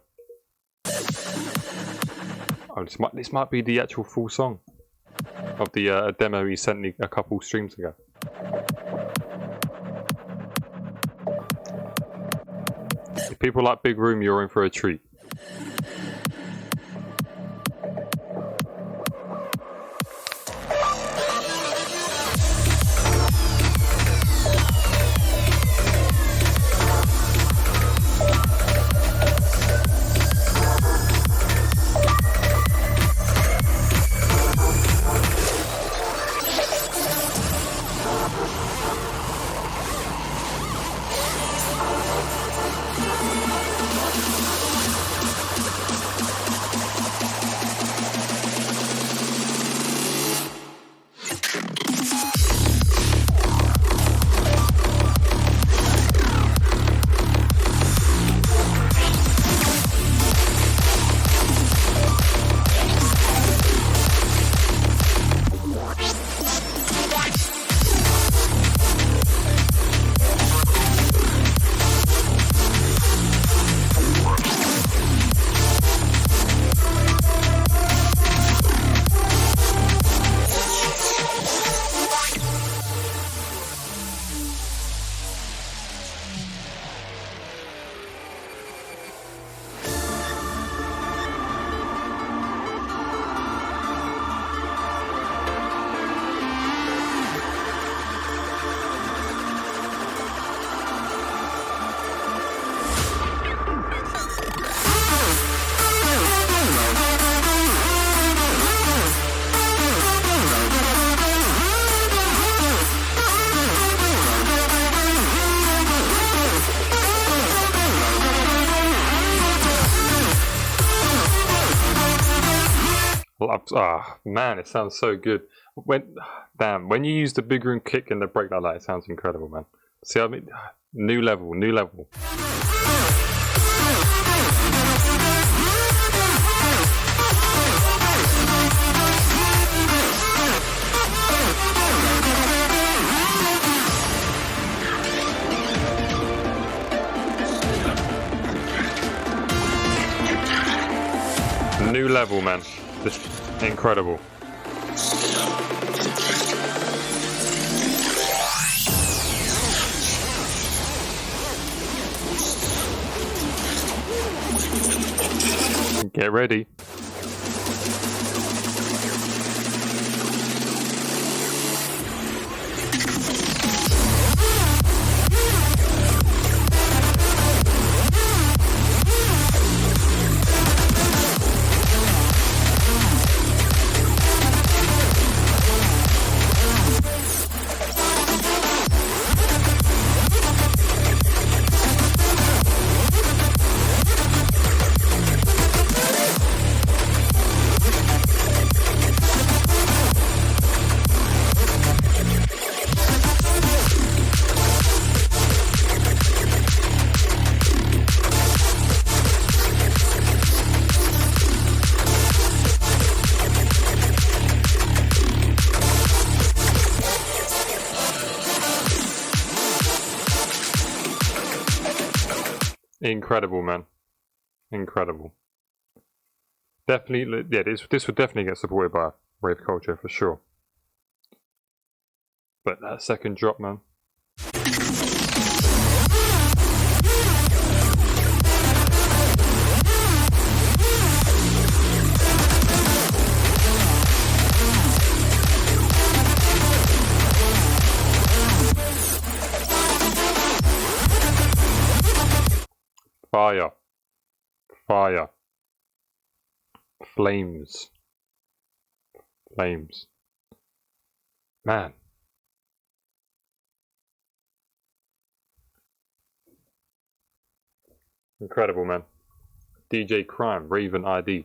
Oh, this might be the actual full song of the demo he sent me a couple streams ago. If people like Big Room, you're in for a treat. Man, it sounds so good. When you use the big room kick in the break like that, it sounds incredible, man. See what I mean? New level, new level. New level, man. Just incredible. Get ready. Incredible, man. Incredible. Definitely, yeah, this would definitely get supported by rave culture for sure. But that second drop, man. Fire. Fire. Flames. Flames. Man. Incredible, man. DJ Crime, Raven ID.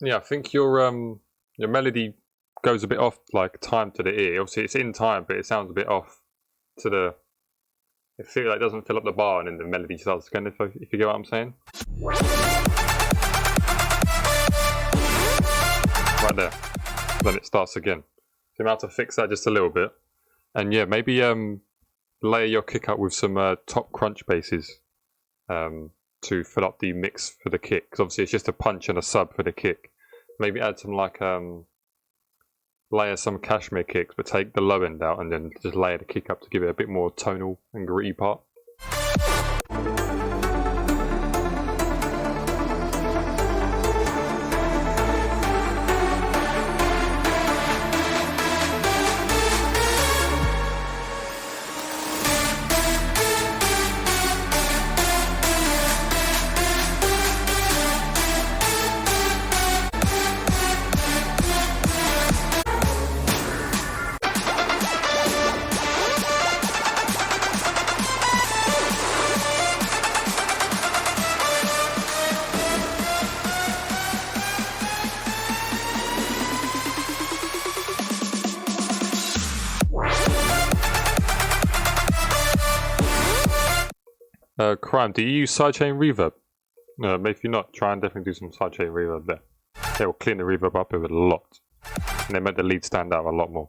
Yeah, I think your melody goes a bit off, like time to the ear. Obviously, it's in time, but it sounds a bit off to the. It feels like it doesn't fill up the bar, and then the melody starts again. If you get what I'm saying. Right there. Then it starts again. So you might have to fix that just a little bit, and yeah, maybe layer your kick up with some top crunch basses to fill up the mix for the kick. Because obviously it's just a punch and a sub for the kick. Maybe add some layer some cashmere kicks, but take the low end out and then just layer the kick up to give it a bit more tonal and gritty part. Crime, do you use sidechain reverb? Maybe if you're not, try and definitely do some sidechain reverb there. It will clean the reverb up a lot. And they make the lead stand out a lot more.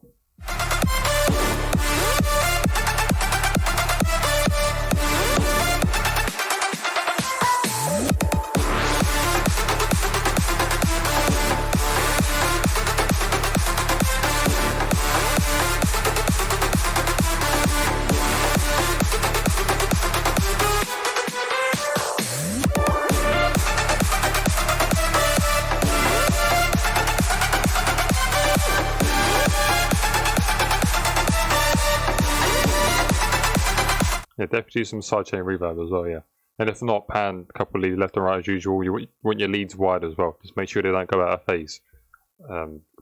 definitely do some sidechain reverb as well, yeah. And if not, pan a couple of leads left and right as usual. You want your leads wide as well. Just make sure they don't go out of phase.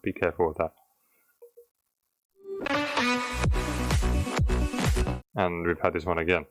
Be careful with that. And we've had this one again.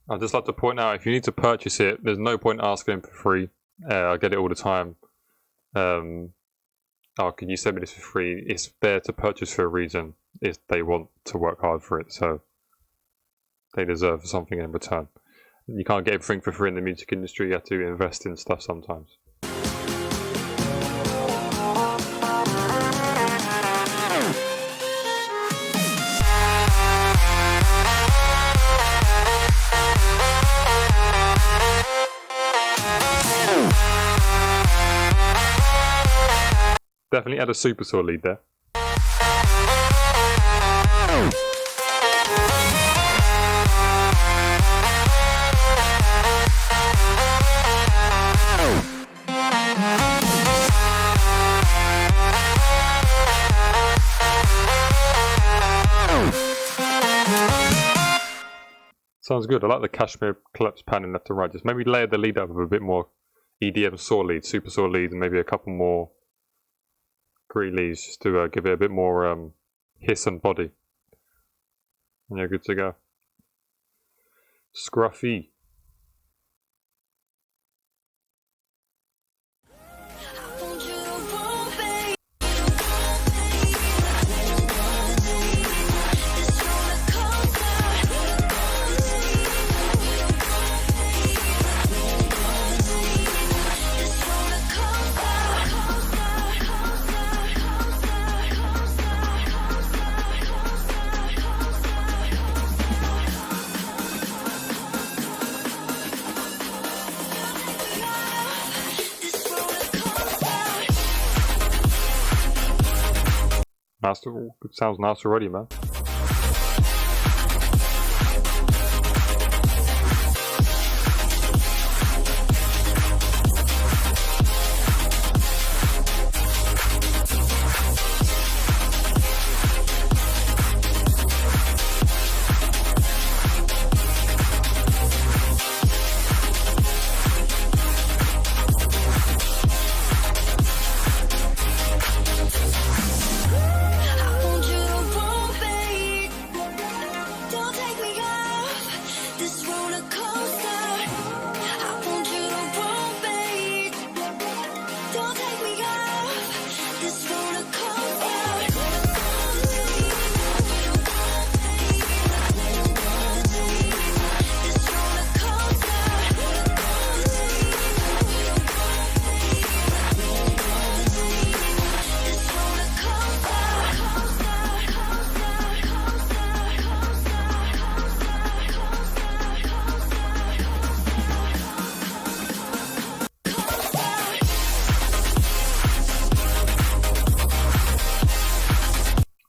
I'd just like to point out, if you need to purchase it, there's no point asking for free. I get it all the time. Oh, can you send me this for free? It's there to purchase for a reason. If they want to work hard for it, so they deserve something in return. You can't get everything for free in the music industry. You have to invest in stuff sometimes. Definitely add a super saw lead there. Sounds good. I like the cashmere collapse panning left to right. Just maybe layer the lead up with a bit more EDM saw lead, super saw lead, and maybe a couple more green leads just to give it a bit more hiss and body. And you're good to go. Scruffy. Sounds nice already, man.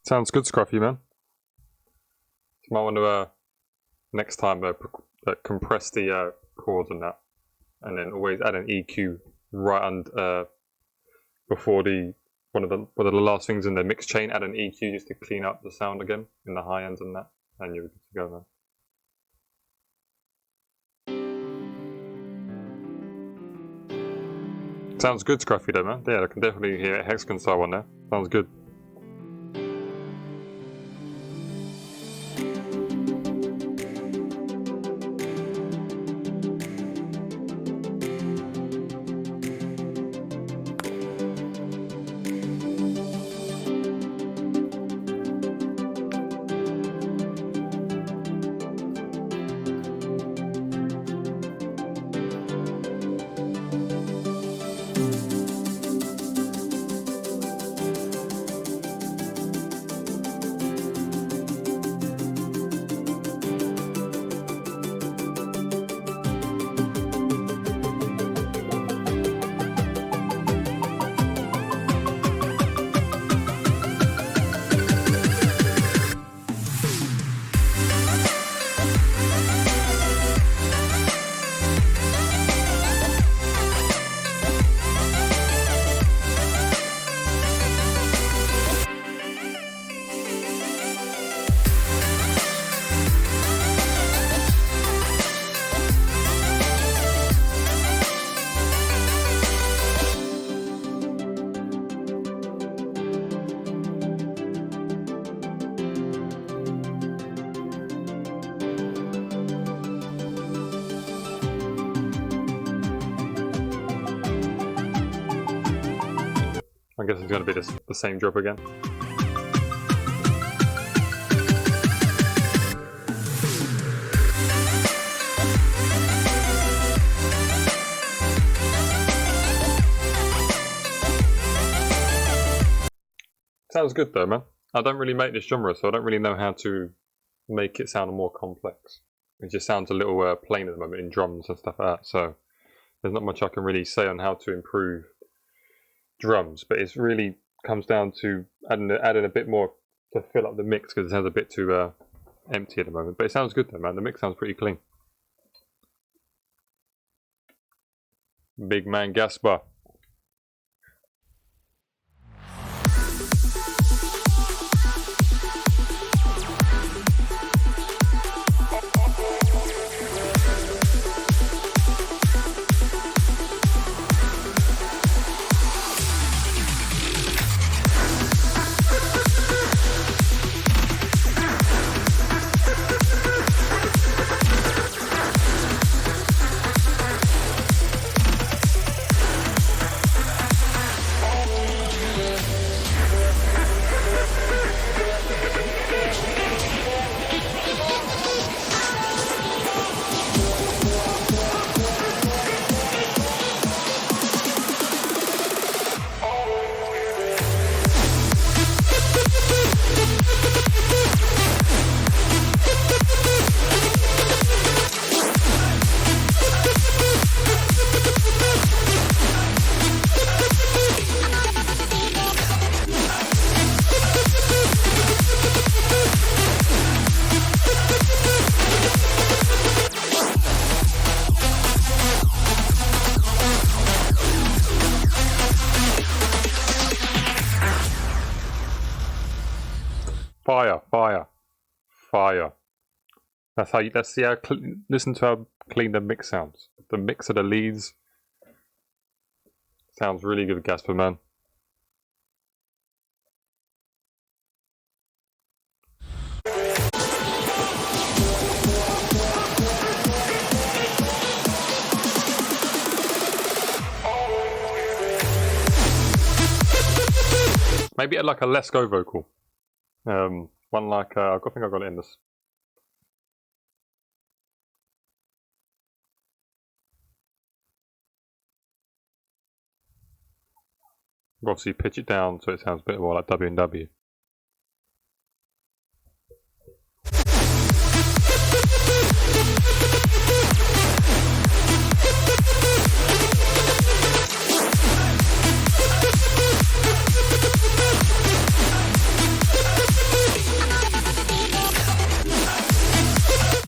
Sounds good, Scruffy, man. You might want to next time compress the chords and that, and then always add an EQ right under before one of the last things in the mix chain. Add an EQ just to clean up the sound again in the high ends and that, and you're good to go, man. Sounds good, Scruffy, though, man. Yeah, I can definitely hear a hexagon style one there. Sounds good. I guess it's going to be the same drop again. Sounds good though, man. I don't really make this genre, so I don't really know how to make it sound more complex. It just sounds a little plain at the moment in drums and stuff like that, so there's not much I can really say on how to improve drums, but it really comes down to adding a bit more to fill up the mix, because it sounds a bit too empty at the moment. But it sounds good though, man. The mix sounds pretty clean. Big man Gasper. Fire, fire, fire. That's how you, let's see how, listen to how clean the mix sounds. The mix of the leads sounds really good, Gasper, man. Maybe like a Let's Go vocal. One like, I think I got it in this. Obviously pitch it down so it sounds a bit more like W&W.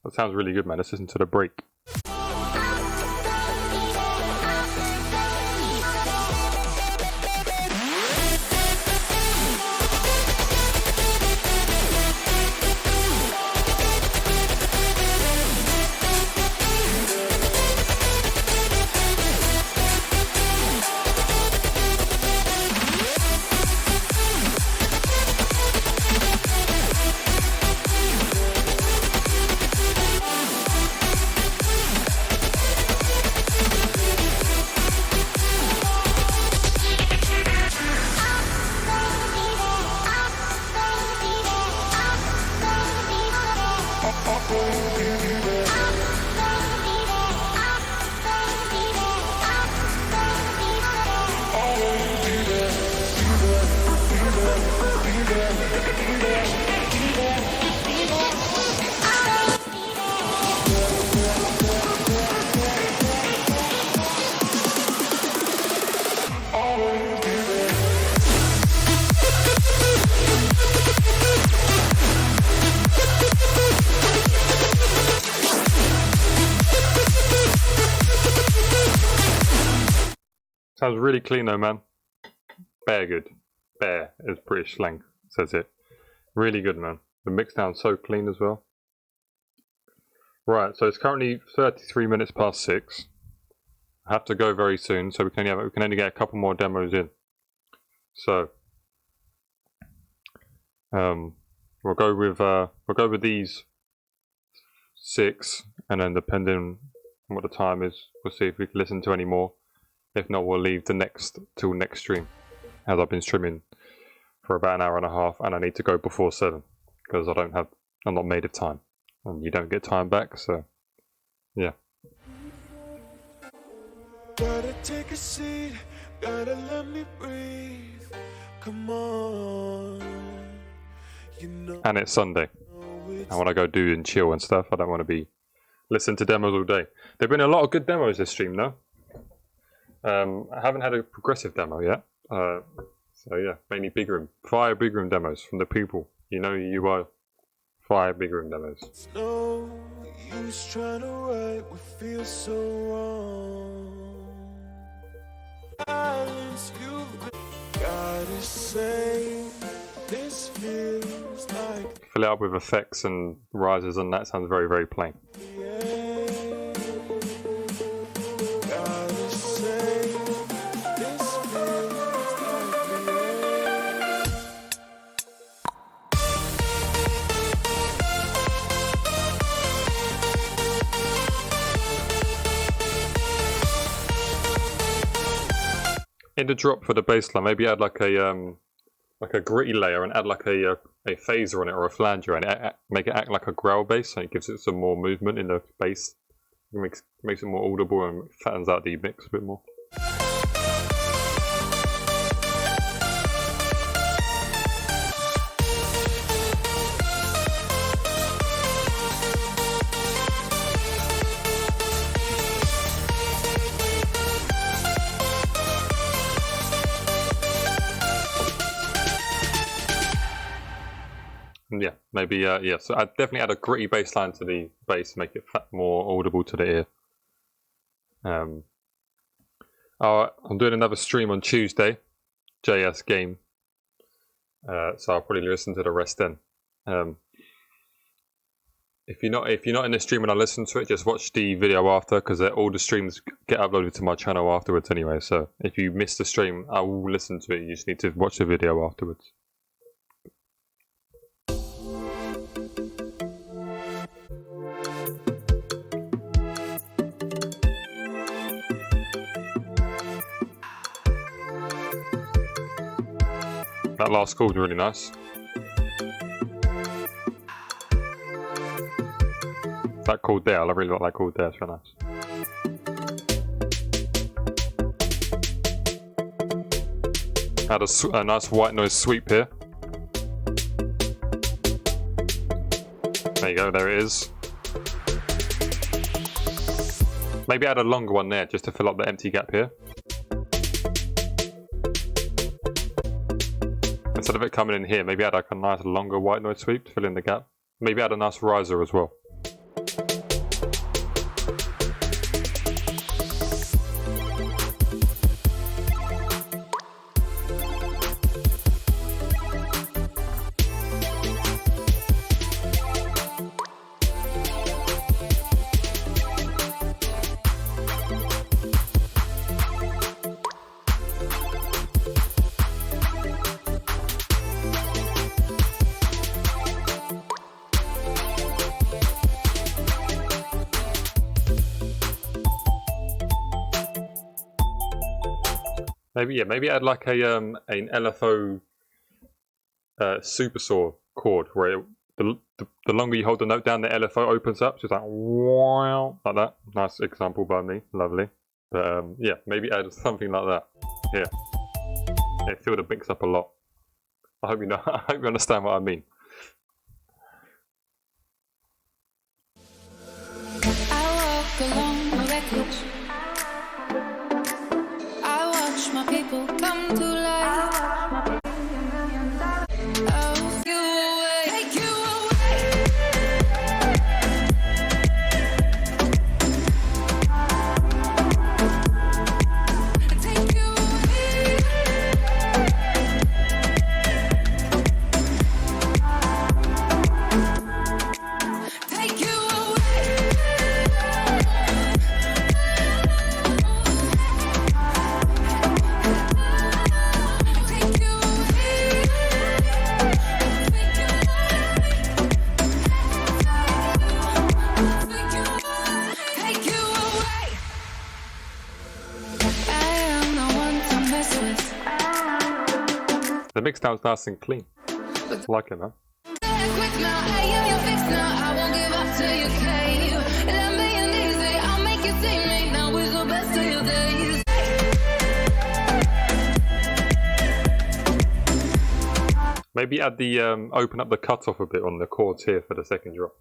That sounds really good, man. Let's listen to the break. Sounds really clean though, man. Bear good. Bear, as British slang says it. Really good, man. The mix sounds so clean as well. Right, so it's currently 33 minutes past 6. I have to go very soon, so we can only get a couple more demos in. So we'll go with these 6, and then depending on what the time is, we'll see if we can listen to any more. If not, we'll leave the next till next stream. as I've been streaming for about an hour and a half, and I need to go before 7 because I'm not made of time, and you don't get time back. So, yeah. Gotta take a seat, gotta let me breathe. Come on, you know. And it's Sunday. I want to go do and chill and stuff. I don't want to be listening to demos all day. There've been a lot of good demos this stream though. I haven't had a progressive demo yet. So yeah, mainly big room, fire big room demos from the people. You know you are fire big room demos. No use trying to write what feels so wrong. Silence you've been. Gotta say, this feels like. Fill it up with effects and rises, and that sounds very, very plain. Gotta say, this feels like the end. In the drop for the bassline, maybe add like a gritty layer and add like a phaser on it or a flanger and make it act like a growl bass, so it gives it some more movement in the bass. It makes it more audible and fattens out the mix a bit more. Yeah, maybe, yeah, so I'd definitely add a gritty bass line to the bass, make it more audible to the ear. I'm doing another stream on Tuesday, JS game, so I'll probably listen to the rest then. If you're not in the stream and I listen to it, just watch the video after, because all the streams get uploaded to my channel afterwards anyway, so if you miss the stream, I will listen to it, you just need to watch the video afterwards. That last chord was really nice. That chord there, I really like that chord there, it's very nice. Had a nice white noise sweep here. There you go, there it is. Maybe add a longer one there just to fill up the empty gap here. Instead of it coming in here, maybe add like a nice longer white noise sweep to fill in the gap. Maybe add a nice riser as well. Maybe add like an LFO super saw chord where the longer you hold the note down, the LFO opens up, so it's like wow, like that. Nice example by me, lovely. But yeah, maybe add something like that. Yeah, fill the mix up a lot. I hope you know. I hope you understand what I mean. I walk along the wreckage. I watch my people come to life. I'll take you away, take you away. Take you away. Take you away. The mix sounds nice and clean. Like it, man. Maybe add the open up the cutoff a bit on the chords here for the second drop.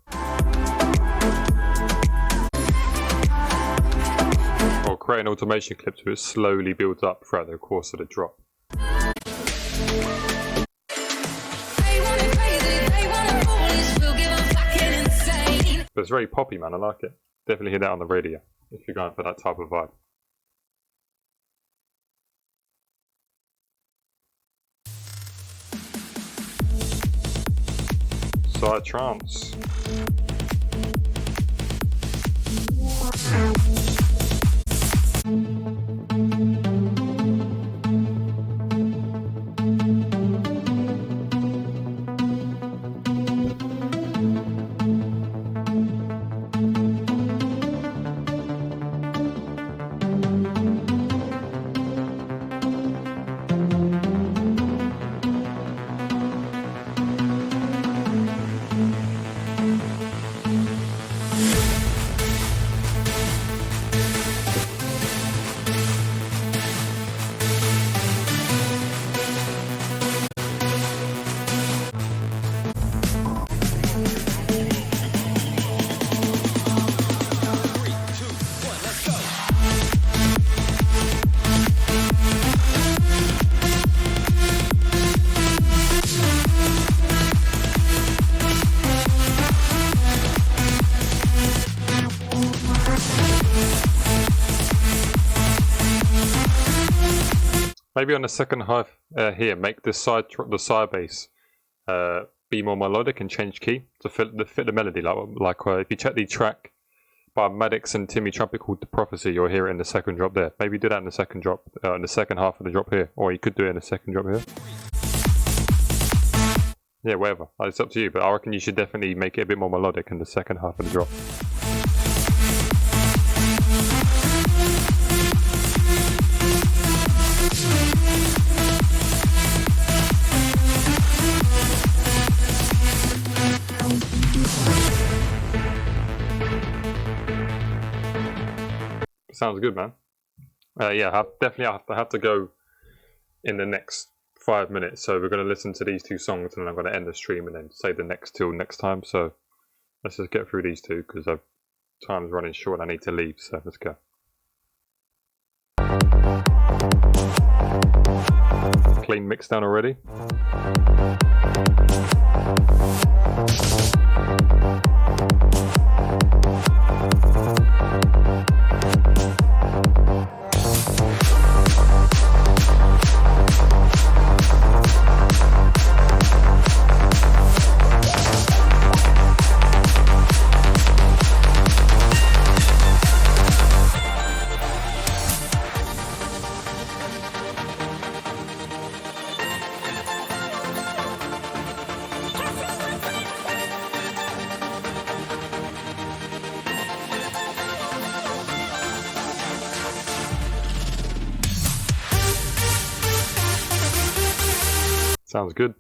Or create an automation clip so it slowly builds up throughout the course of the drop. But it's very poppy, man. I like it. Definitely hear that on the radio if you're going for that type of vibe. Side trance. Maybe on the second half here, make the side bass be more melodic and change key to fit the melody. Like if you check the track by Maddox and Timmy Trumpet called The Prophecy, you'll hear it in the second drop there. Maybe do that in the second drop, in the second half of the drop here, or you could do it in the second drop here. Yeah, whatever. It's up to you, but I reckon you should definitely make it a bit more melodic in the second half of the drop. Sounds good, man. Yeah, I have to go in the next 5 minutes. So we're going to listen to these two songs, and then I'm going to end the stream and then say the next till next time. So let's just get through these two because time's running short. I need to leave. So let's go. Clean mix down already. Sounds good.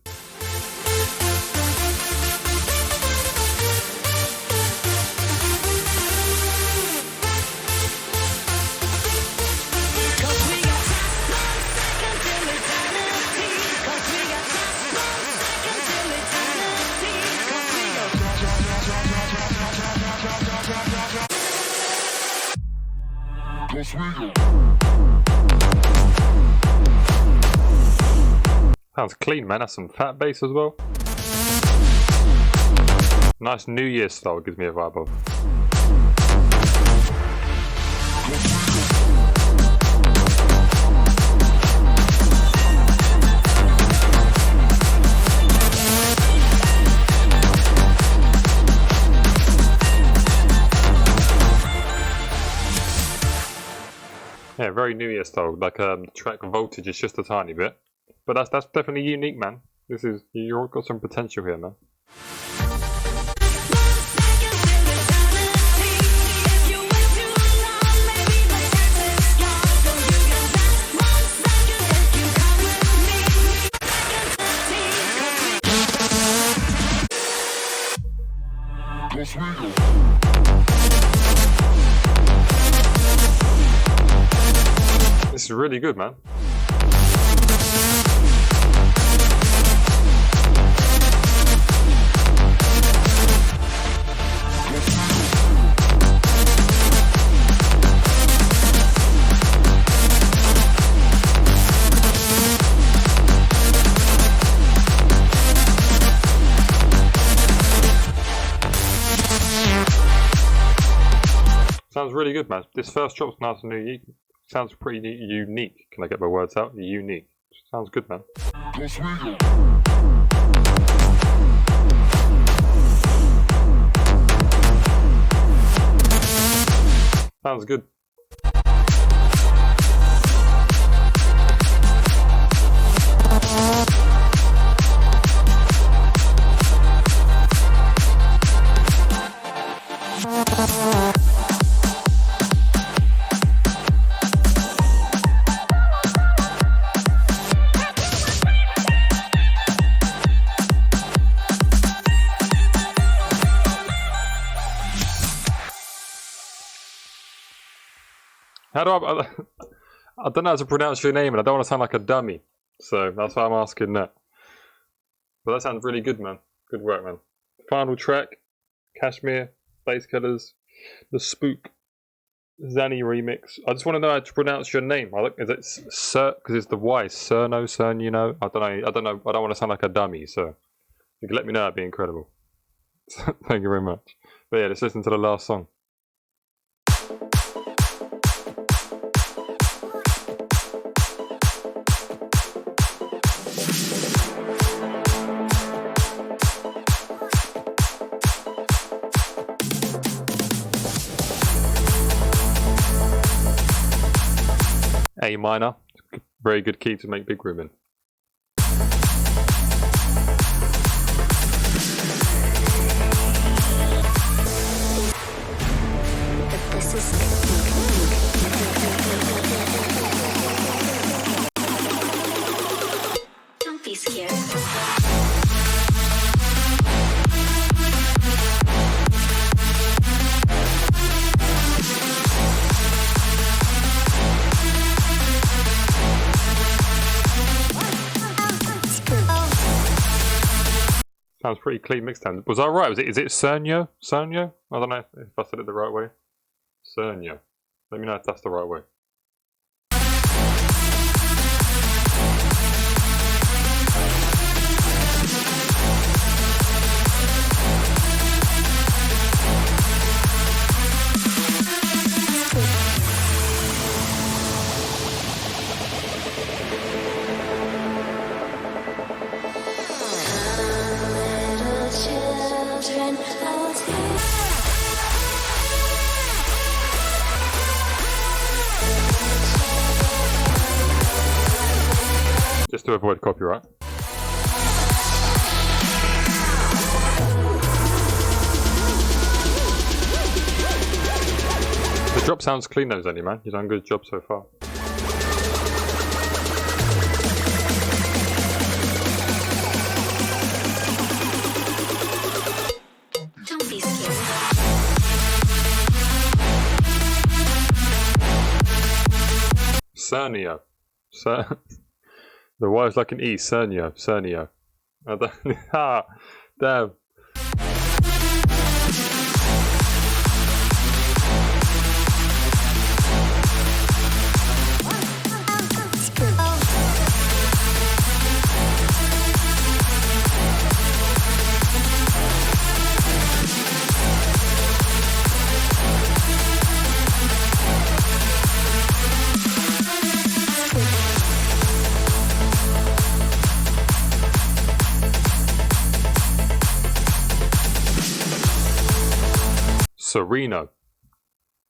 Sounds clean, man. That's some fat bass as well. Nice New Year style, gives me a vibe of. Yeah, very New Year style. Like track voltage is just a tiny bit. But that's definitely unique, man. You've got some potential here, man. This is really good, man. Sounds really good, man. This first drop's nice and unique. Sounds pretty unique. Can I get my words out? Unique. Sounds good, man. Sounds good. How do I don't know how to pronounce your name and I don't want to sound like a dummy. So that's why I'm asking that. But that sounds really good, man. Good work, man. Final track, Kashmir, Bass Killers, the Spook, Zanny remix. I just want to know how to pronounce your name. Is it Sir? Because it's the Y. Cerno, you know? I don't know. I don't want to sound like a dummy. So if you could let me know, that'd be incredible. Thank you very much. But yeah, let's listen to the last song. A minor, very good key to make big room in. Don't be scared. Sounds pretty clean mixed down. Was I right? Is it Cernio? Cernio? I don't know if I said it the right way. Cernio. Let me know if that's the right way. Just to avoid copyright. The drop sounds clean though, Zenny, man. You've done a good job so far. Don't be scared. Cernio. The Y is like an E. Cernio. Cernio. Ah, damn.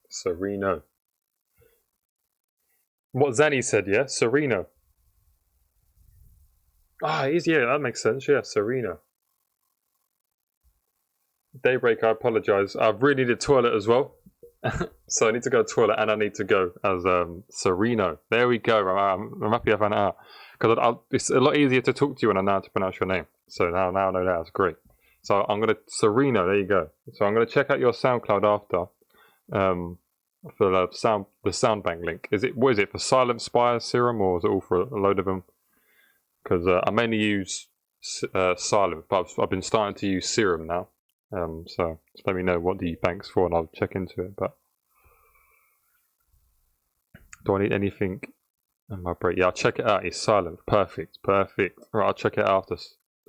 Sereno. What Zanny said, yeah? Sereno. Ah, yeah, that makes sense, yeah, Sereno. Daybreak, I apologise. I really need a toilet as well. So I need to go to the toilet and I need to go as Sereno. There we go. I'm happy I found it out. Because it's a lot easier to talk to you when I know how to pronounce your name. So now I know that. That's great. So I'm gonna Sereno. There you go. So I'm gonna check out your SoundCloud after, for the sound bank link. What is it for Silent Spire Serum, or is it all for a load of them? Because I mainly use Silent, but I've been starting to use Serum now. So just let me know what the bank's for, and I'll check into it. But do I need anything in my break? Yeah, I'll check it out. It's Silent. Perfect. Perfect. Right, I'll check it out after.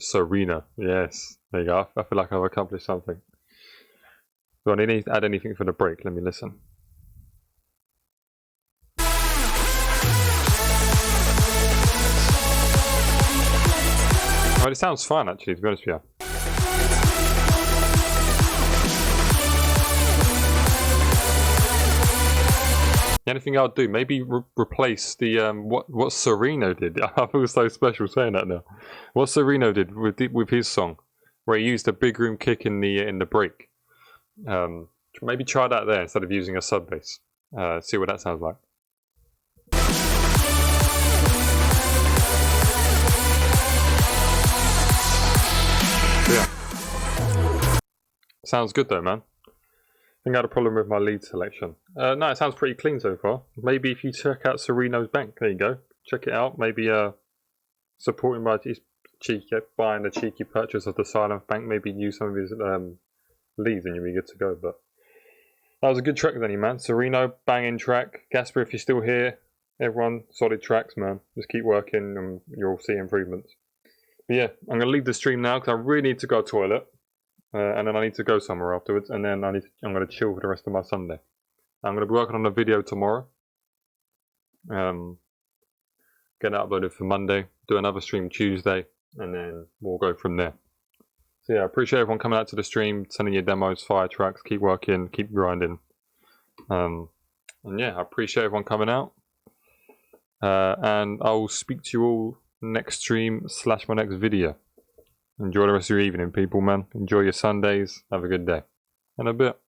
Serena. Yes. There you go. I feel like I've accomplished something. Do I need to add anything for the break? Let me listen. Oh, it sounds fine actually, to be honest with you. The only thing I'll do, maybe replace the what Sereno did. I feel so special saying that now. What Sereno did with his song, where he used a big room kick in the break. Maybe try that there instead of using a sub bass. See what that sounds like. Yeah. Sounds good though, man. I think I had a problem with my lead selection. No, it sounds pretty clean so far. Maybe if you check out Sereno's bank, there you go. Check it out. Maybe supporting by his buying a cheeky purchase of the Silent Bank. Maybe use some of his leads and you'll be good to go. But that was a good track then, man. Sereno, banging track. Gasper, if you're still here, everyone, solid tracks, man. Just keep working and you'll see improvements. But yeah, I'm going to leave the stream now because I really need to go to the toilet. And then I need to go somewhere afterwards, and then I'm going to chill for the rest of my Sunday. I'm going to be working on a video tomorrow. Get it uploaded for Monday, do another stream Tuesday, and then we'll go from there. So yeah, I appreciate everyone coming out to the stream, sending your demos, fire tracks, keep working, keep grinding. And yeah, I appreciate everyone coming out. And I'll speak to you all next stream / my next video. Enjoy the rest of your evening, people, man. Enjoy your Sundays. Have a good day. In a bit.